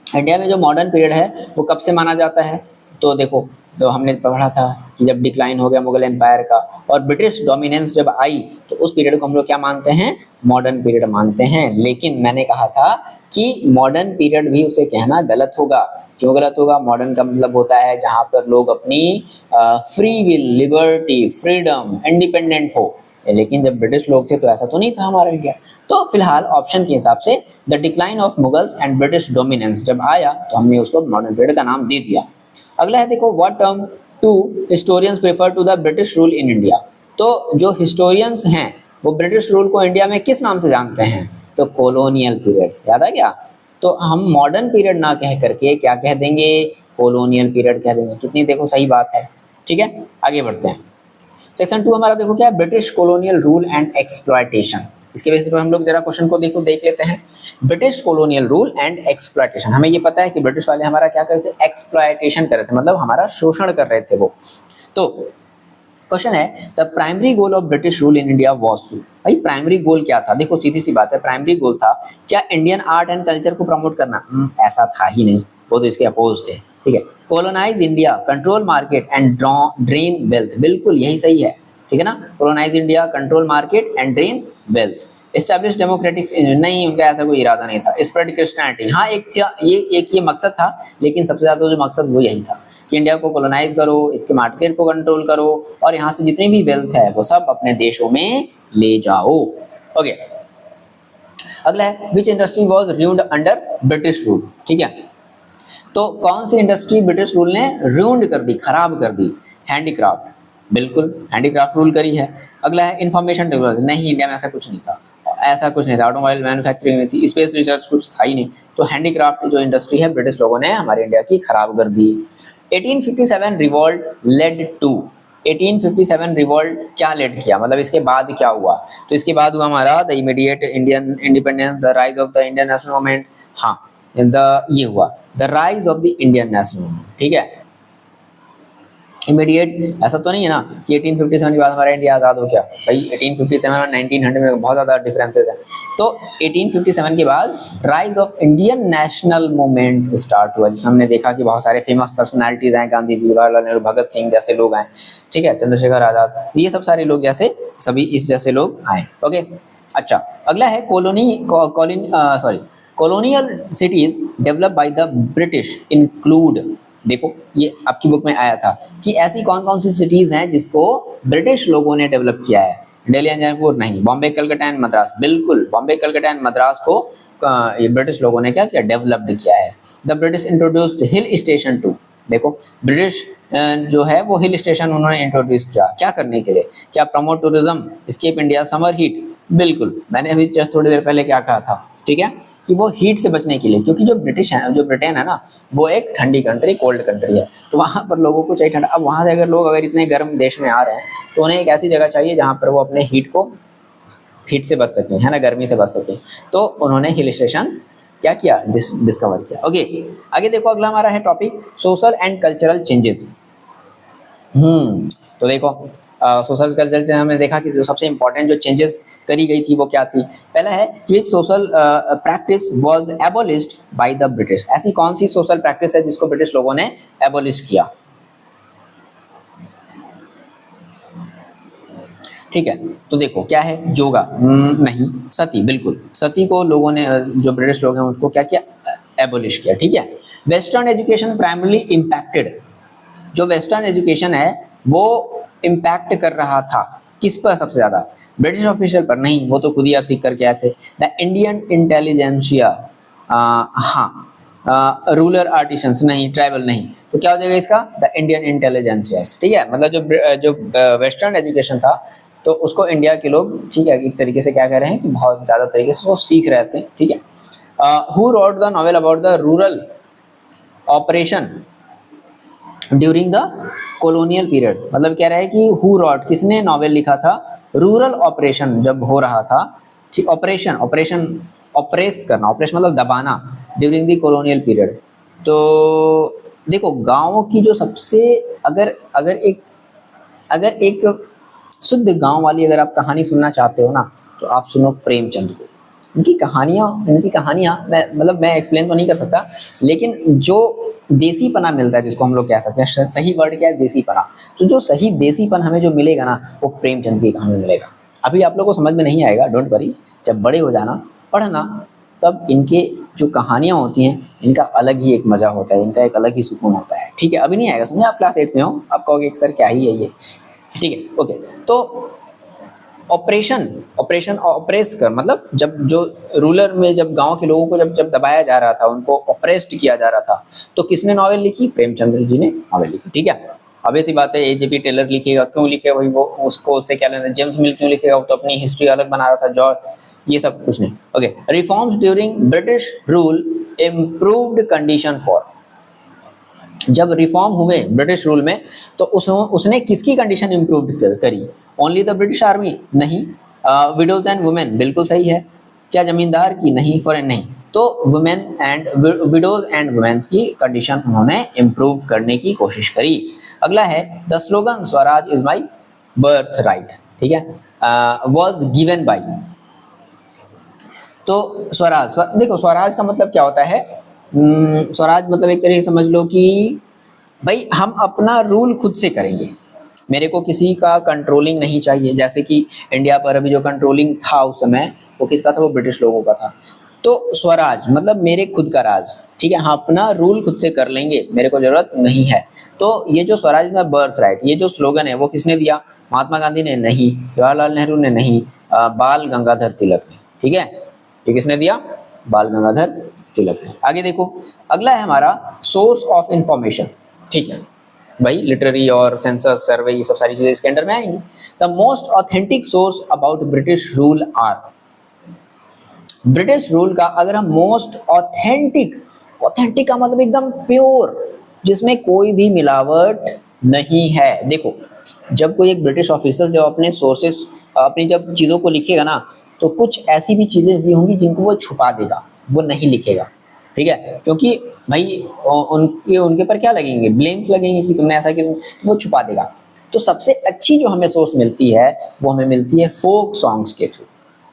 [SPEAKER 1] इंडिया में जो मॉडर्न पीरियड है वो कब से माना जाता है, तो देखो, तो हमने पढ़ा था कि जब डिक्लाइन हो गया मुगल एम्पायर का और ब्रिटिश डोमिनेंस जब आई, तो उस पीरियड को हम लोग क्या मानते हैं, मॉडर्न पीरियड मानते हैं। लेकिन मैंने कहा था कि मॉडर्न पीरियड भी उसे कहना गलत होगा। क्यों गलत होगा? मॉडर्न का मतलब होता है जहां पर लोग अपनी free will, liberty, freedom, independent हो। लेकिन जब ब्रिटिश लोग थे तो ऐसा तो नहीं था हमारा इंडिया। तो फिलहाल ऑप्शन के हिसाब से the decline of Mughals and British dominance जब आया तो हमने उसको मॉडर्न पीरियड का नाम दे दिया। अगला है देखो, what term to historians prefer to the British rule in India. तो जो हिस्टोरियंस हैं वो ब्रिटिश रूल को इंडिया में किस नाम से जानते हैं? तो कॉलोनियल पीरियड। याद है क्या? तो हम मॉडर्न पीरियड ना कह करके क्या कह देंगे, कॉलोनियल पीरियड कह देंगे। कितनी देखो सही बात है। ठीक है, आगे बढ़ते हैं। सेक्शन 2 हमारा देखो क्या है, British colonial rule and exploitation. इसके बेसिस पर हम लोग जरा क्वेश्चन को देख लेते हैं। British colonial rule and exploitation, हमें ये पता है कि ब्रिटिश वाले हमारा क्या करते थे, एक्सप्लॉयटेशन कर रहे थे, मतलब हमारा शोषण कर रहे थे वो। तो क्वेश्चन है, the primary goal of British rule in India was to. भाई प्राइमरी गोल क्या था? देखो सीधी सी बात है, प्राइमरी गोल था क्या, इंडियन आर्ट एंड कल्चर को प्रमोट करना? ऐसा था ही नहीं, वो तो इसके अपोज थे। ठीक है, colonize India, control market and drain wealth, बिल्कुल यही सही है। ठीक है ना, colonize India, control market and drain wealth. Establish democratic, नहीं, उनका ऐसा कोई इरादा नहीं था। स्प्रेड क्रिश्चियनिटी, हाँ ये मकसद था, लेकिन सबसे ज्यादा जो मकसद वो यही था कि इंडिया को कॉलोनाइज करो, इसके मार्केट को कंट्रोल करो और यहाँ से जितनी भी वेल्थ है वो सब अपने देशों में ले जाओ। ओके, अगला है, which industry was ruined under British rule. ठीक है, तो कौन सी इंडस्ट्री ब्रिटिश रूल ने रून्ड कर दी, खराब कर दी? हैंडीक्राफ्ट, बिल्कुल हैंडीक्राफ्ट रूल करी है। अगला है इंफॉर्मेशन टेक्नोलॉजी, नहीं इंडिया में ऐसा कुछ नहीं था, ऐसा कुछ नहीं था। ऑटोमोबाइल मैन्युफैक्चरिंग नहीं थी, स्पेस रिसर्च कुछ था ही नहीं। तो हैंडीक्राफ्ट जो इंडस्ट्री है ब्रिटिश लोगों ने हमारे इंडिया की खराब कर दी। 1857 रिवॉल्ट लेड टू, 1857 रिवॉल्ट क्या लेड किया, मतलब इसके बाद क्या हुआ? तो इसके बाद हुआ हमारा the immediate Indian independence, the rise of the Indian national movement. हाँ, ये हुआ the rise of the Indian national movement. ठीक है, इमीडिएट ऐसा तो नहीं है ना कि 1857 के बाद हमारा इंडिया आज़ाद हो गया। भाई 1857 और 1900 में बहुत ज़्यादा डिफरेंसेस हैं। तो 1857 के बाद rise of Indian national movement start हुआ, जिसमें हमने देखा कि बहुत सारे फेमस पर्सनालिटीज़ आए, गांधी जी, जवाहरलाल नेहरू, भगत सिंह जैसे लोग आए। ठीक है, चंद्रशेखर आज़ाद, ये सब सारे लोग जैसे सभी इस जैसे लोग आए। ओके, अच्छा, अगला है colonial cities develop by the British include. देखो ये आपकी बुक में आया था कि ऐसी कौन कौन सी सिटीज हैं जिसको ब्रिटिश लोगों ने डेवलप किया है। दिल्ली एंड जयपुर नहीं, बॉम्बे, कलकत्ता एंड मद्रास, बिल्कुल बॉम्बे, कलकत्ता एंड मद्रास को ये ब्रिटिश लोगों ने क्या किया, डेवलप्ड किया है। The British introduced hill station to. देखो ब्रिटिश जो है वो हिल स्टेशन उन्होंने इंट्रोड्यूस किया, क्या करने के लिए? क्या promote tourism, escape India summer heat. बिल्कुल, मैंने अभी जस्ट थोड़ी देर पहले क्या कहा था, ठीक है, कि वो हीट से बचने के लिए, क्योंकि जो ब्रिटेन है ना वो एक ठंडी कंट्री, कोल्ड कंट्री है, तो वहाँ पर लोगों को चाहिए ठंडा। अब वहाँ से अगर इतने गर्म देश में आ रहे हैं तो उन्हें एक ऐसी जगह चाहिए जहाँ पर वो अपने हीट से बच सकें, है ना, गर्मी से बच सकें। तो उन्होंने हिल स्टेशन क्या किया, डिस्कवर किया। ओके, आगे देखो, अगला हमारा है topic social and cultural changes. तो देखो सोशल कल्चर हमने देखा कि जो सबसे इंपॉर्टेंट जो चेंजेस करी गई थी वो क्या थी। पहला है कि social practice was एबोलिश्ड by the British. ऐसी कौन सी सोशल प्रैक्टिस है जिसको ब्रिटिश लोगों ने एबोलिश किया? ठीक है, तो देखो क्या है, योगा नहीं, सती, बिल्कुल सती को लोगों ने जो ब्रिटिश लोग हैं उनको क्या किया, एबोलिश किया। ठीक है, वेस्टर्न एजुकेशन प्राइमरली इम्पैक्टेड। जो वेस्टर्न एजुकेशन है वो इम्पैक्ट कर रहा था किस पर सबसे ज्यादा? ब्रिटिश ऑफिशियल पर नहीं, वो तो खुद ही सीख करके आए थे। द इंडियन इंटेलिजेंशिया, हाँ, रूरल आर्टिशंस नहीं, ट्राइबल नहीं, तो क्या हो जाएगा इसका, द इंडियन इंटेलिजेंशिया। ठीक है, मतलब जो वेस्टर्न एजुकेशन था तो उसको इंडिया के लोग, ठीक है, एक तरीके से क्या कह रहे हैं कि बहुत ज़्यादा तरीके से वो सीख रहे थे। ठीक है, who rot the novel about the rural operation during the colonial period. मतलब कह रहा है कि हु रॉट, किसने नॉवेल लिखा था रूरल ऑपरेशन जब हो रहा था, ठीक, ऑपरेशन ऑपरेस करना, ऑपरेशन मतलब दबाना, ड्यूरिंग द कॉलोनियल पीरियड। तो देखो गाँव की जो सबसे अगर एक शुद्ध गांव वाली अगर आप कहानी सुनना चाहते हो ना तो आप सुनो प्रेमचंद को। इनकी कहानियाँ मैं एक्सप्लेन तो नहीं कर सकता, लेकिन जो देसीपना मिलता है, जिसको हम लोग कह सकते हैं, सही वर्ड क्या है, देसीपना। तो जो सही देसीपन हमें जो मिलेगा ना, वो प्रेमचंद की कहानी में मिलेगा। अभी आप लोग को समझ में नहीं आएगा, डोंट वरी, जब बड़े हो जाना, पढ़ना, तब इनके जो कहानियाँ होती हैं, इनका अलग ही एक मज़ा होता है, इनका एक अलग ही सुकून होता है। ठीक है, अभी नहीं आएगा समझे, आप क्लास 8 में हो, आप कहोगे सर क्या ही है ये। ठीक है, ओके। तो ऑपरेशन ऑपरेशन ऑपरेस कर मतलब, जब जो रूलर में, जब गांव के लोगों को जब जब दबाया जा रहा था, उनको ऑपरेस्ड किया जा रहा था, तो किसने नॉवेल लिखी? प्रेमचंद्र जी ने नॉवेल लिखी। ठीक है, अब ऐसी बात है, एजेपी टेलर लिखेगा, क्यों लिखेगा भाई, वो उसको उससे क्या लेना? जेम्स मिल क्यों लिखेगा? वो तो अपनी हिस्ट्री अलग बना रहा था, जॉर्ज, ये सब कुछ नहीं। Okay, reforms during British rule improved condition for, जब रिफॉर्म हुए ब्रिटिश रूल में, तो उसने किसकी कंडीशन इंप्रूव करी? Only the British army? नहीं। Widows and women? बिल्कुल सही है। क्या जमींदार की? नहीं। फॉरेन? नहीं। तो women and widows and women की कंडीशन उन्होंने इंप्रूव करने की कोशिश करी। अगला है the slogan Swaraj is my birth right. ठीक है, वॉज गिवन बाई, तो देखो स्वराज का मतलब क्या होता है? स्वराज मतलब एक तरीके से समझ लो कि भाई हम अपना रूल खुद से करेंगे, मेरे को किसी का कंट्रोलिंग नहीं चाहिए। जैसे कि इंडिया पर अभी जो कंट्रोलिंग था उस समय, वो किसका था? वो ब्रिटिश लोगों का था। तो स्वराज मतलब मेरे खुद का राज। ठीक है, हम अपना रूल खुद से कर लेंगे, मेरे को जरूरत नहीं है। तो ये जो स्वराज का बर्थ राइट, ये जो स्लोगन है, वो किसने दिया? महात्मा गांधी ने? नहीं। जवाहरलाल नेहरू ने? नहीं। बाल गंगाधर तिलक ने। ठीक है, ये किसने दिया? बाल गंगाधर तिलक ने। आगे देखो, अगला है हमारा सोर्स ऑफ इंफॉर्मेशन। ठीक है भाई, लिटरेरी और सेंसस सर्वे, ये सब सारी चीजें इसके अंडर में आएंगी। The most authentic source about British rule are, British rule का अगर हम मोस्ट ऑथेंटिक, ऑथेंटिक का मतलब एकदम प्योर, जिसमें कोई भी मिलावट नहीं है। देखो, जब कोई एक ब्रिटिश ऑफिसर जब अपने सोर्सेस, अपनी जब चीज़ों को लिखेगा ना, तो कुछ ऐसी भी चीज़ें भी होंगी जिनको वो छुपा देगा, वो नहीं लिखेगा। ठीक है, क्योंकि भाई उनके उनके पर क्या लगेंगे? ब्लेम्स लगेंगे कि तुमने ऐसा किया, तो वो छुपा देगा। तो सबसे अच्छी जो हमें सोर्स मिलती है, वो हमें मिलती है फोक सॉन्ग्स के थ्रू।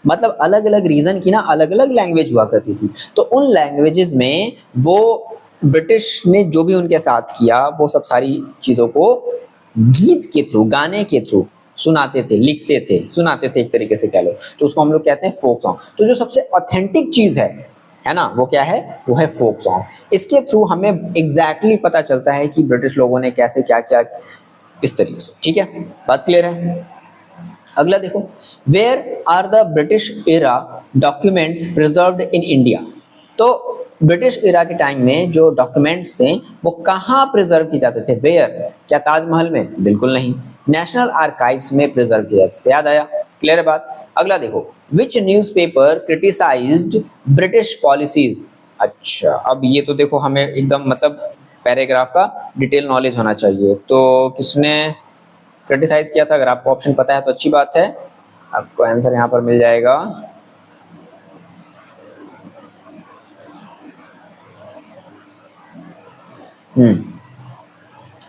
[SPEAKER 1] मतलब अलग अलग रीजन की ना अलग अलग लैंग्वेज हुआ करती थी, तो उन लैंग्वेजेस में वो ब्रिटिश ने जो भी उनके साथ किया, वो सब सारी चीज़ों को गीत के थ्रू, गाने के थ्रू सुनाते थे, लिखते थे, सुनाते थे, एक तरीके से कह लो, तो उसको हम लोग कहते हैं फोक सॉन्ग। तो जो सबसे ऑथेंटिक चीज़ है ना, वो क्या है? वो है फोक सॉन्ग। इसके थ्रू हमें एग्जैक्टली पता चलता है कि ब्रिटिश लोगों ने कैसे क्या क्या, इस तरीके से। ठीक है, बात क्लियर है? अगला देखो, where are the British era documents preserved in India. तो ब्रिटिश एरा के टाइम में जो डॉक्यूमेंट्स थे, वो कहाँ प्रिजर्व किए जाते थे? वेयर? क्या ताजमहल में? बिल्कुल नहीं। नेशनल आर्काइव्स में प्रिजर्व किए जाते थे। याद आया? क्लियर है बात? अगला देखो, विच न्यूज़पेपर क्रिटिसाइज्ड ब्रिटिश पॉलिसीज। अच्छा, अब ये तो देखो हमें एकदम मतलब पैराग्राफ का डिटेल नॉलेज होना चाहिए। तो किसने क्रिटिसाइज किया था? अगर आपको ऑप्शन पता है तो अच्छी बात है, आपको आंसर यहाँ पर मिल जाएगा।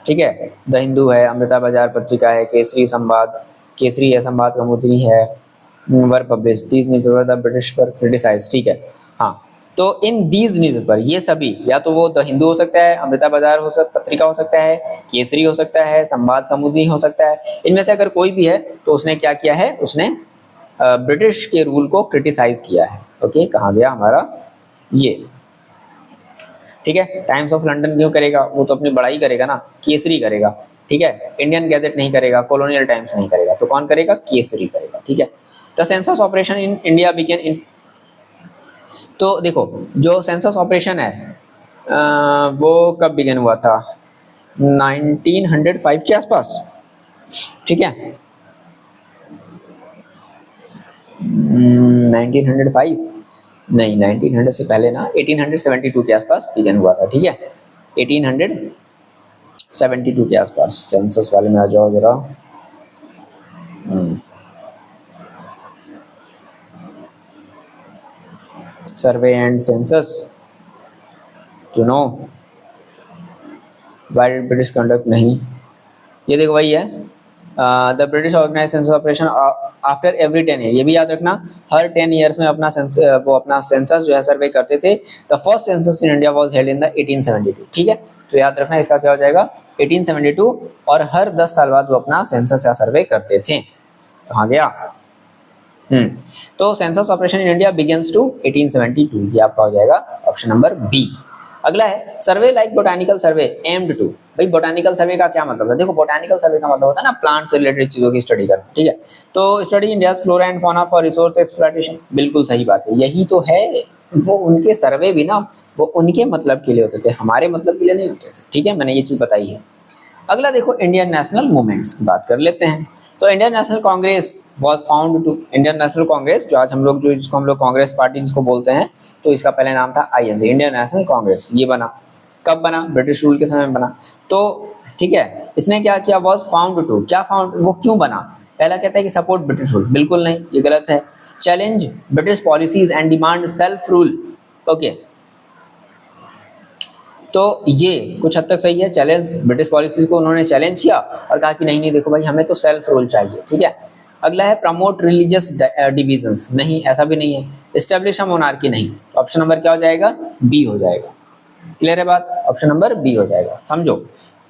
[SPEAKER 1] ठीक है, द हिंदू है, अमृता बाजार पत्रिका है, केसरी संवाद, केसरी है, संवाद कौमुदी है, were publish, these newspaper the British were criticise. ठीक है, हाँ, तो इन दीज न्यूज़पेपर, ये सभी, या तो वो द हिंदू हो सकता है, अमृता बाजार हो सकता, पत्रिका हो सकता है, केसरी हो सकता है, संवाद कौमुदी हो सकता है, इनमें से अगर कोई भी है तो उसने क्या किया है? उसने ब्रिटिश के रूल को क्रिटिसाइज किया है। ओके, कहाँ गया हमारा ये? ठीक है, टाइम्स ऑफ लंदन क्यों करेगा? वो तो अपनी बड़ाई करेगा ना, केसरी करेगा। ठीक है, इंडियन गैजेट नहीं करेगा, कॉलोनियल टाइम्स नहीं करेगा, तो कौन करेगा? केसरी करेगा। ठीक है, the census operation in India began in, तो देखो जो सेंसस ऑपरेशन है वो कब बिगेन हुआ था? 1905 के आसपास। ठीक है, 1905 नहीं, 1900 से पहले ना, 1872 के आसपास बिगन हुआ था। ठीक है, 1872 के आसपास। सेंसस वाले में आ जाओ जरा। Survey and census to know why did British conduct, नहीं, ये देखो वही है, the British organize census operation after every 10 year, ये भी याद रखना, हर 10 ईयर्स में अपना वो अपना सेंसस जो है सर्वे करते थे। The first census in India was held in the 1872, ठीक है, तो याद रखना इसका क्या हो जाएगा 1872, और हर 10 साल बाद वो अपना सेंसस या सर्वे करते थे। कहाँ गया? तो census operation in India begins to 1872, ये आपका हो जाएगा ऑप्शन नंबर बी। अगला है survey like botanical survey aimed to. भाई बोटानिकल सर्वे का क्या मतलब है? देखो बोटानिकल सर्वे का मतलब होता है ना प्लांट से रिलेटेड चीजों की स्टडी करना, ठीक है, तो study India flora and fauna for resource exploitation, बिल्कुल सही बात है, यही तो है। वो उनके सर्वे भी ना वो उनके मतलब के लिए होते थे, हमारे मतलब के लिए नहीं होते थे, ठीक है, मैंने ये चीज बताई है। अगला देखो इंडियन नेशनल मूवमेंट्स की बात कर लेते हैं। तो Indian National Congress was found to, Indian National Congress जो आज हम लोग जो जिसको हम लोग कांग्रेस पार्टी जिसको बोलते हैं, तो इसका पहले नाम था आईएनसी, इंडियन नेशनल कांग्रेस। ये बना कब बना? ब्रिटिश रूल के समय में बना। तो ठीक है, इसने क्या किया? वाज फाउंड टू, क्या फाउंड, वो क्यों बना? पहला कहता है कि सपोर्ट ब्रिटिश रूल, बिल्कुल नहीं, ये गलत है। Challenge British policies and demand self rule, okay, तो ये कुछ हद तक सही है। चैलेंज ब्रिटिश पॉलिसीज को उन्होंने चैलेंज किया और कहा कि नहीं नहीं देखो भाई हमें तो सेल्फ रूल चाहिए, ठीक है। अगला है प्रमोट रिलीजियस डिविजन्स, नहीं ऐसा भी नहीं है। एस्टेब्लिश अ मोनार्की, नहीं, ऑप्शन नंबर क्या हो जाएगा? बी हो जाएगा। क्लियर है बात? ऑप्शन नंबर बी हो जाएगा, समझो।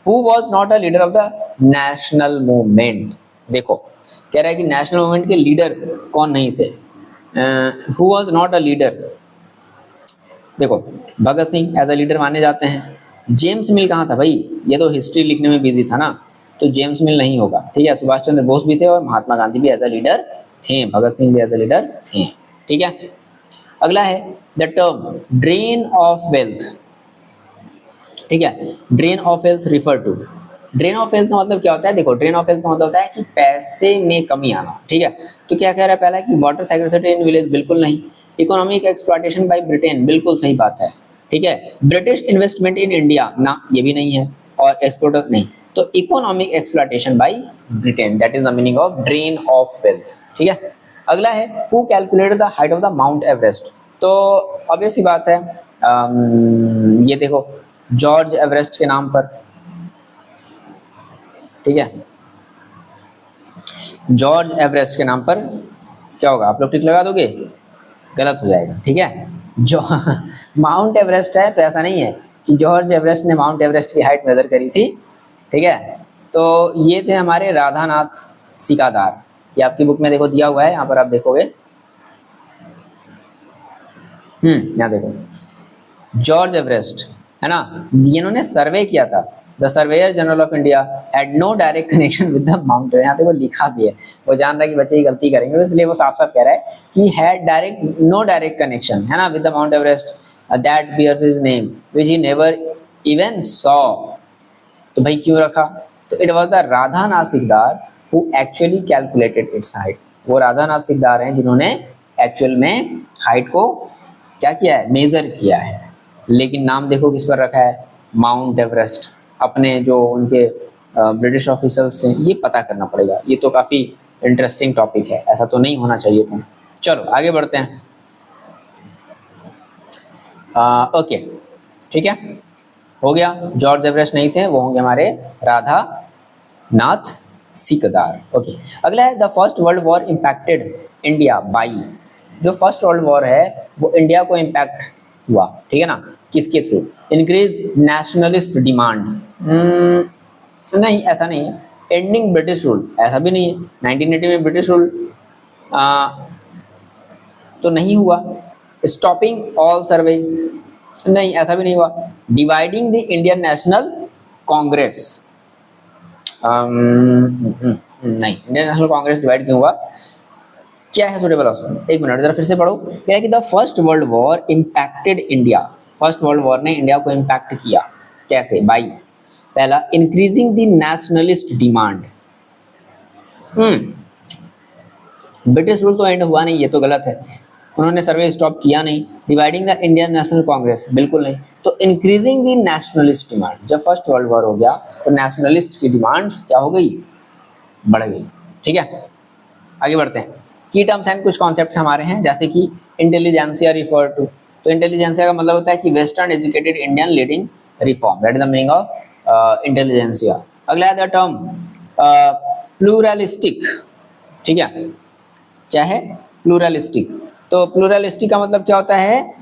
[SPEAKER 1] Who was not a leader of the national movement, देखो कह रहा है कि नेशनल मूवमेंट के लीडर कौन नहीं थे। Who was not a leader, देखो Bhagat Singh as a leader माने जाते हैं। जेम्स मिल कहाँ था भाई? ये तो हिस्ट्री लिखने में बिजी था ना, तो जेम्स मिल नहीं होगा, ठीक है। सुभाष चंद्र बोस भी थे और महात्मा गांधी भी एज अ लीडर थे, भगत सिंह भी एज अ लीडर थे, ठीक है। अगला है the term drain of wealth, ठीक है, drain of wealth refer to, drain of wealth का मतलब क्या होता है? देखो ड्रेन ऑफ वेल्थ का मतलब होता है कि पैसे में कमी आना, ठीक है। तो क्या कह रहा है पहला कि वाटर स्कैर्सिटी इन विलेज, बिल्कुल नहीं। इकोनॉमिक एक्सप्लॉयटेशन बाय ब्रिटेन, बिल्कुल सही बात है, ठीक है। ब्रिटिश इन्वेस्टमेंट इन इंडिया, ना ये भी नहीं है, और एक्सपोर्टर नहीं। तो economic exploitation bye Britain, that is the meaning of drain of wealth, ठीक है। अगला है who calculated the height of the Mount Everest, तो ऑब्वियस सी बात है, ये देखो जॉर्ज एवरेस्ट के नाम पर, ठीक है, जॉर्ज एवरेस्ट के नाम पर क्या होगा? आप लोग टिक लगा दोगे? गलत हो जाएगा, ठीक है। जो माउंट एवरेस्ट है तो ऐसा नहीं है कि जॉर्ज एवरेस्ट ने माउंट एवरेस्ट की हाइट मेजर करी थी, ठीक है। तो ये थे हमारे राधानाथ सिकादार, ये आपकी बुक में देखो दिया हुआ है, यहाँ पर आप देखोगे, यहाँ देखो जॉर्ज एवरेस्ट है ना, जिन्होंने सर्वे किया था। The surveyor general of India had no direct connection with the mountain, यहाँ देखो लिखा भी है, वो जान रहा है कि बच्चे ये गलती करेंगे, इसलिए वो साफ साफ कह रहा है कि had direct no direct connection है ना with the Mount Everest that bears his name which he never even saw. तो भाई क्यों रखा? तो it was the Radhanath Sikdar who actually calculated its height, वो राधानाथ सिकदार हैं जिन्होंने एक्चुअल में हाइट को क्या किया है? मेजर किया है। लेकिन नाम देखो किस पर रखा है? Mount Everest. अपने जो उनके ब्रिटिश ऑफिसर्स हैं, ये पता करना पड़ेगा, ये तो काफ़ी इंटरेस्टिंग टॉपिक है, ऐसा तो नहीं होना चाहिए था। चलो आगे बढ़ते हैं। ओके ठीक है, हो गया, जॉर्ज एवरेस्ट नहीं थे, वो होंगे हमारे राधा नाथ सिकदार। ओके, अगला है the first World war impacted India by, जो फर्स्ट वर्ल्ड वॉर है वो इंडिया को इम्पैक्ट हुआ, ठीक है ना, किसके थ्रू? इंक्रीज नेशनलिस्ट डिमांड, नहीं ऐसा नहीं है। एंडिंग ब्रिटिश रूल, ऐसा भी नहीं है। 1980 में ब्रिटिश रूल तो नहीं हुआ। स्टॉपिंग ऑल सर्वे, नहीं ऐसा भी नहीं हुआ। Dividing the Indian National Congress, नहीं, इंडियन नेशनल कांग्रेस डिवाइड क्यों हुआ? क्या है सुटेबल ऑप्शन? एक मिनट जरा फिर से पढ़ो। क्या है कि the first World war impacted India, first World war ने इंडिया को इम्पैक्ट किया, कैसे? बाई, पहला increasing the nationalist demand, British rule तो एंड हुआ नहीं, ये तो गलत है, उन्होंने सर्वे स्टॉप किया नहीं। Dividing the Indian National Congress, बिल्कुल नहीं। तो इंक्रीजिंग द नेशनलिस्ट डिमांड, जब फर्स्ट वर्ल्ड वॉर हो गया तो नेशनलिस्ट की डिमांड्स क्या हो गई? बढ़ गई, ठीक है। आगे बढ़ते हैं। की टर्म्स एंड कुछ कॉन्सेप्ट्स हमारे हैं, जैसे कि इंटेलिजेंसिया रिफर टू, तो इंटेलिजेंसिया का मतलब होता है कि western educated Indian leading reform, that is the meaning of intelligentsia. अगला है द टर्म प्लूरलिस्टिक, ठीक है, क्या है प्लूरलिस्टिक। तो प्लूरलिस्टिक का मतलब क्या होता है,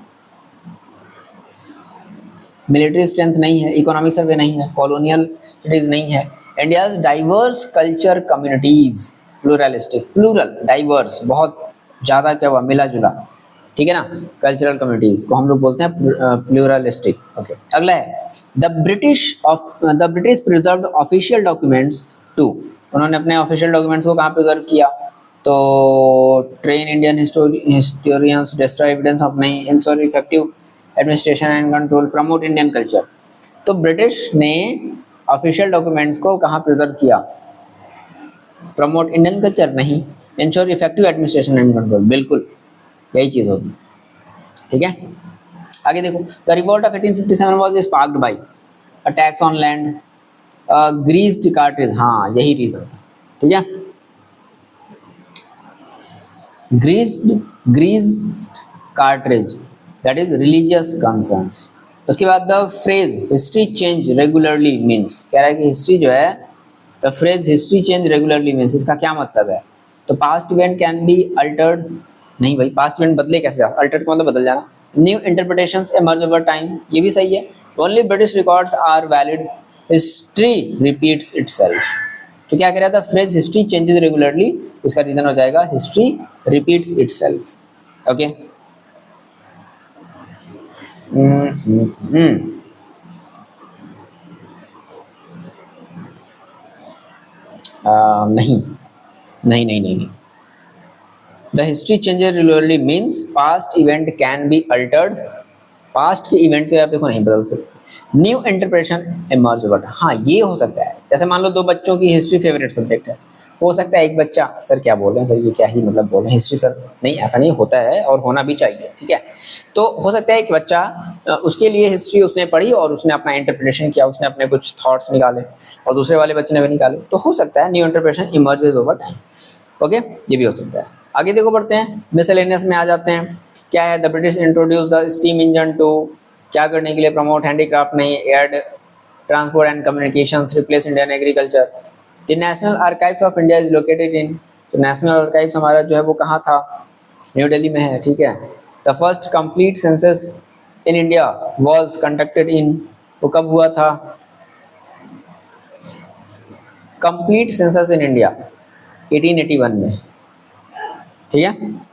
[SPEAKER 1] मिलिट्री स्ट्रेंथ नहीं है, इकोनॉमिक सर्वे नहीं है, कॉलोनियल स्टडीज नहीं है, India's diverse culture communities, pluralistic, plural diverse बहुत ज़्यादा क्या हुआ मिला जुला, ठीक है ना, कल्चरल कम्युनिटीज को हम लोग बोलते हैं प्लूरलिस्टिक। ओके, अगला है the British preserved official documents to, उन्होंने अपने ऑफिशियल डॉक्यूमेंट्स को कहाँ प्रिजर्व किया, तो train Indian historians, destroy evidence of नहीं, ensure effective administration and control, promote Indian culture. तो ब्रिटिश ने ऑफिशियल डॉक्यूमेंट्स को कहाँ प्रिजर्व किया, प्रमोट इंडियन कल्चर नहीं, ensure effective administration and control, बिल्कुल यही चीज होगी, ठीक है। आगे देखो, the revolt of 1857 was sparked by attacks on land, greased cartridge, हाँ यही रीजन था, ठीक है, greased cartridge, that is religious concerns. उसके बाद the phrase history change regularly means, कह रहा है कि हिस्ट्री जो है, the phrase history change regularly means, इसका क्या मतलब है, तो past event can be altered, नहीं भाई पास्ट इवेंट बदले कैसे जा, अल्टर्ड का मतलब बदल जाना, new interpretations emerge over time, ये भी सही है, only British records are valid, history repeats itself. तो क्या कह रहा था, फ्रेज हिस्ट्री चेंजेस रेगुलरली, इसका रीजन हो जाएगा हिस्ट्री रिपीट्स इटसेल्फ। ओके, नहीं नहीं नहीं नहीं नहीं, the history changes regularly means past event can be altered, past के इवेंट से आप देखो नहीं बदल सकते, न्यू इंटरप्रिटेशन इमर्ज ओवर, हाँ ये हो सकता है, जैसे मान लो दो बच्चों की हिस्ट्री फेवरेट सब्जेक्ट है, हो सकता है एक बच्चा, सर क्या बोल रहे हैं सर, ये क्या ही मतलब बोल रहे हैं हिस्ट्री सर, नहीं ऐसा नहीं होता है और होना भी चाहिए, ठीक है। तो हो सकता है एक बच्चा उसके लिए हिस्ट्री उसने पढ़ी और उसने अपना इंटरप्रिटेशन किया, उसने अपने कुछ थॉट्स निकाले और दूसरे वाले बच्चे ने भी निकाले, तो हो सकता है new interpretation emerges over time. Okay, ये भी हो सकता है। आगे देखो बढ़ते हैं, मिसलेनियस में आ जाते हैं, क्या है, the British introduce the steam engine to, क्या करने के लिए, प्रमोट हैंडीक्राफ्ट नहीं, aid transport and communications, replace Indian agriculture. The national archives of India is located in, तो नेशनल आर्काइव्स हमारा जो है वो कहाँ था, न्यू दिल्ली में है, ठीक है। The first complete census in India was conducted in, वो कब हुआ था, कंप्लीट सेंसस इन इंडिया 1881 में, ठीक है।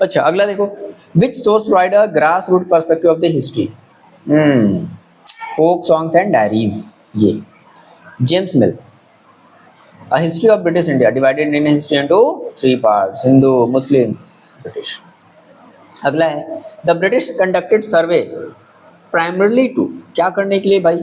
[SPEAKER 1] अच्छा अगला देखो, which source provide a grass root perspective of the history, folk songs and diaries, ये James Mill, a history of British India divided Indian history into 3 parts, Hindu Muslim British. अगला है, the British conducted survey primarily to, क्या करने के लिए भाई,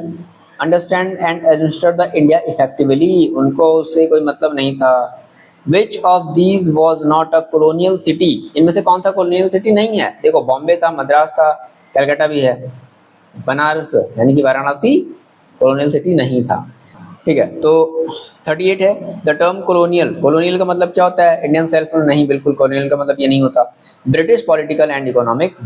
[SPEAKER 1] understand and administer the India effectively, उनको उससे कोई मतलब नहीं था। Which of these was not a colonial city, इनमें से कौन सा कॉलोनियल सिटी नहीं है, देखो बॉम्बे था, मद्रास था, कलकत्ता भी है, बनारस यानी कि वाराणसी कॉलोनियल सिटी नहीं था, ठीक है। तो 38 है, द टर्म कॉलोनियल, कॉलोनियल का मतलब क्या होता है, इंडियन सेल्फ रूल, नहीं बिल्कुल कॉलोनियल का मतलब ये नहीं होता, British political and economic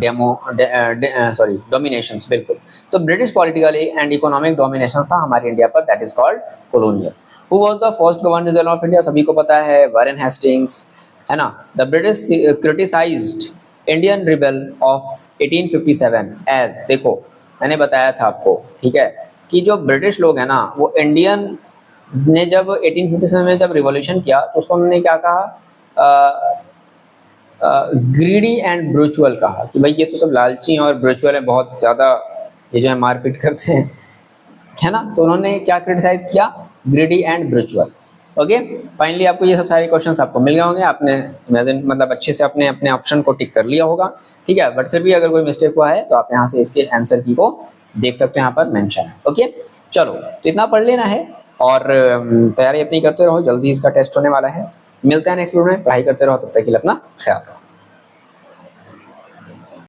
[SPEAKER 1] dominations, बिल्कुल। तो British political and economic domination था हमारे इंडिया पर, that is called colonial. Who was the first governor general of India, सभी को पता है, वारेन हेस्टिंग्स, है ना। The British criticized Indian rebel of 1857 as, देखो मैंने बताया था आपको, ठीक है, कि जो ब्रिटिश लोग हैं ना, वो इंडियन ने जब 1857 में जब रिवॉल्यूशन किया तो उसको उन्होंने क्या कहा, ग्रीडी एंड ब्रूचुअल कहा, कि भाई ये तो सब लालची और ब्रूचुअल है, बहुत ज़्यादा ये जो है मारपीट करते हैं, है ना। तो उन्होंने क्या क्रिटिसाइज किया, ग्रीडी एंड ब्रूचुअल। ओके, फाइनली आपको ये सब सारे क्वेश्चंस आपको मिल गए होंगे, आपने इमेजिन मतलब अच्छे से अपने अपने ऑप्शन को टिक कर लिया होगा, ठीक है। बट फिर भी अगर कोई मिस्टेक हुआ है तो आप यहाँ से इसके आंसर की को देख सकते हैं, यहाँ पर मेंशन है। ओके, चलो तो इतना पढ़ लेना है और तैयारी अपनी करते रहो, जल्दी इसका टेस्ट होने वाला है। मिलते हैं नेक्स्ट वीडियो में, पढ़ाई करते रहो, तब तक के लिए अपना ख्याल रखो।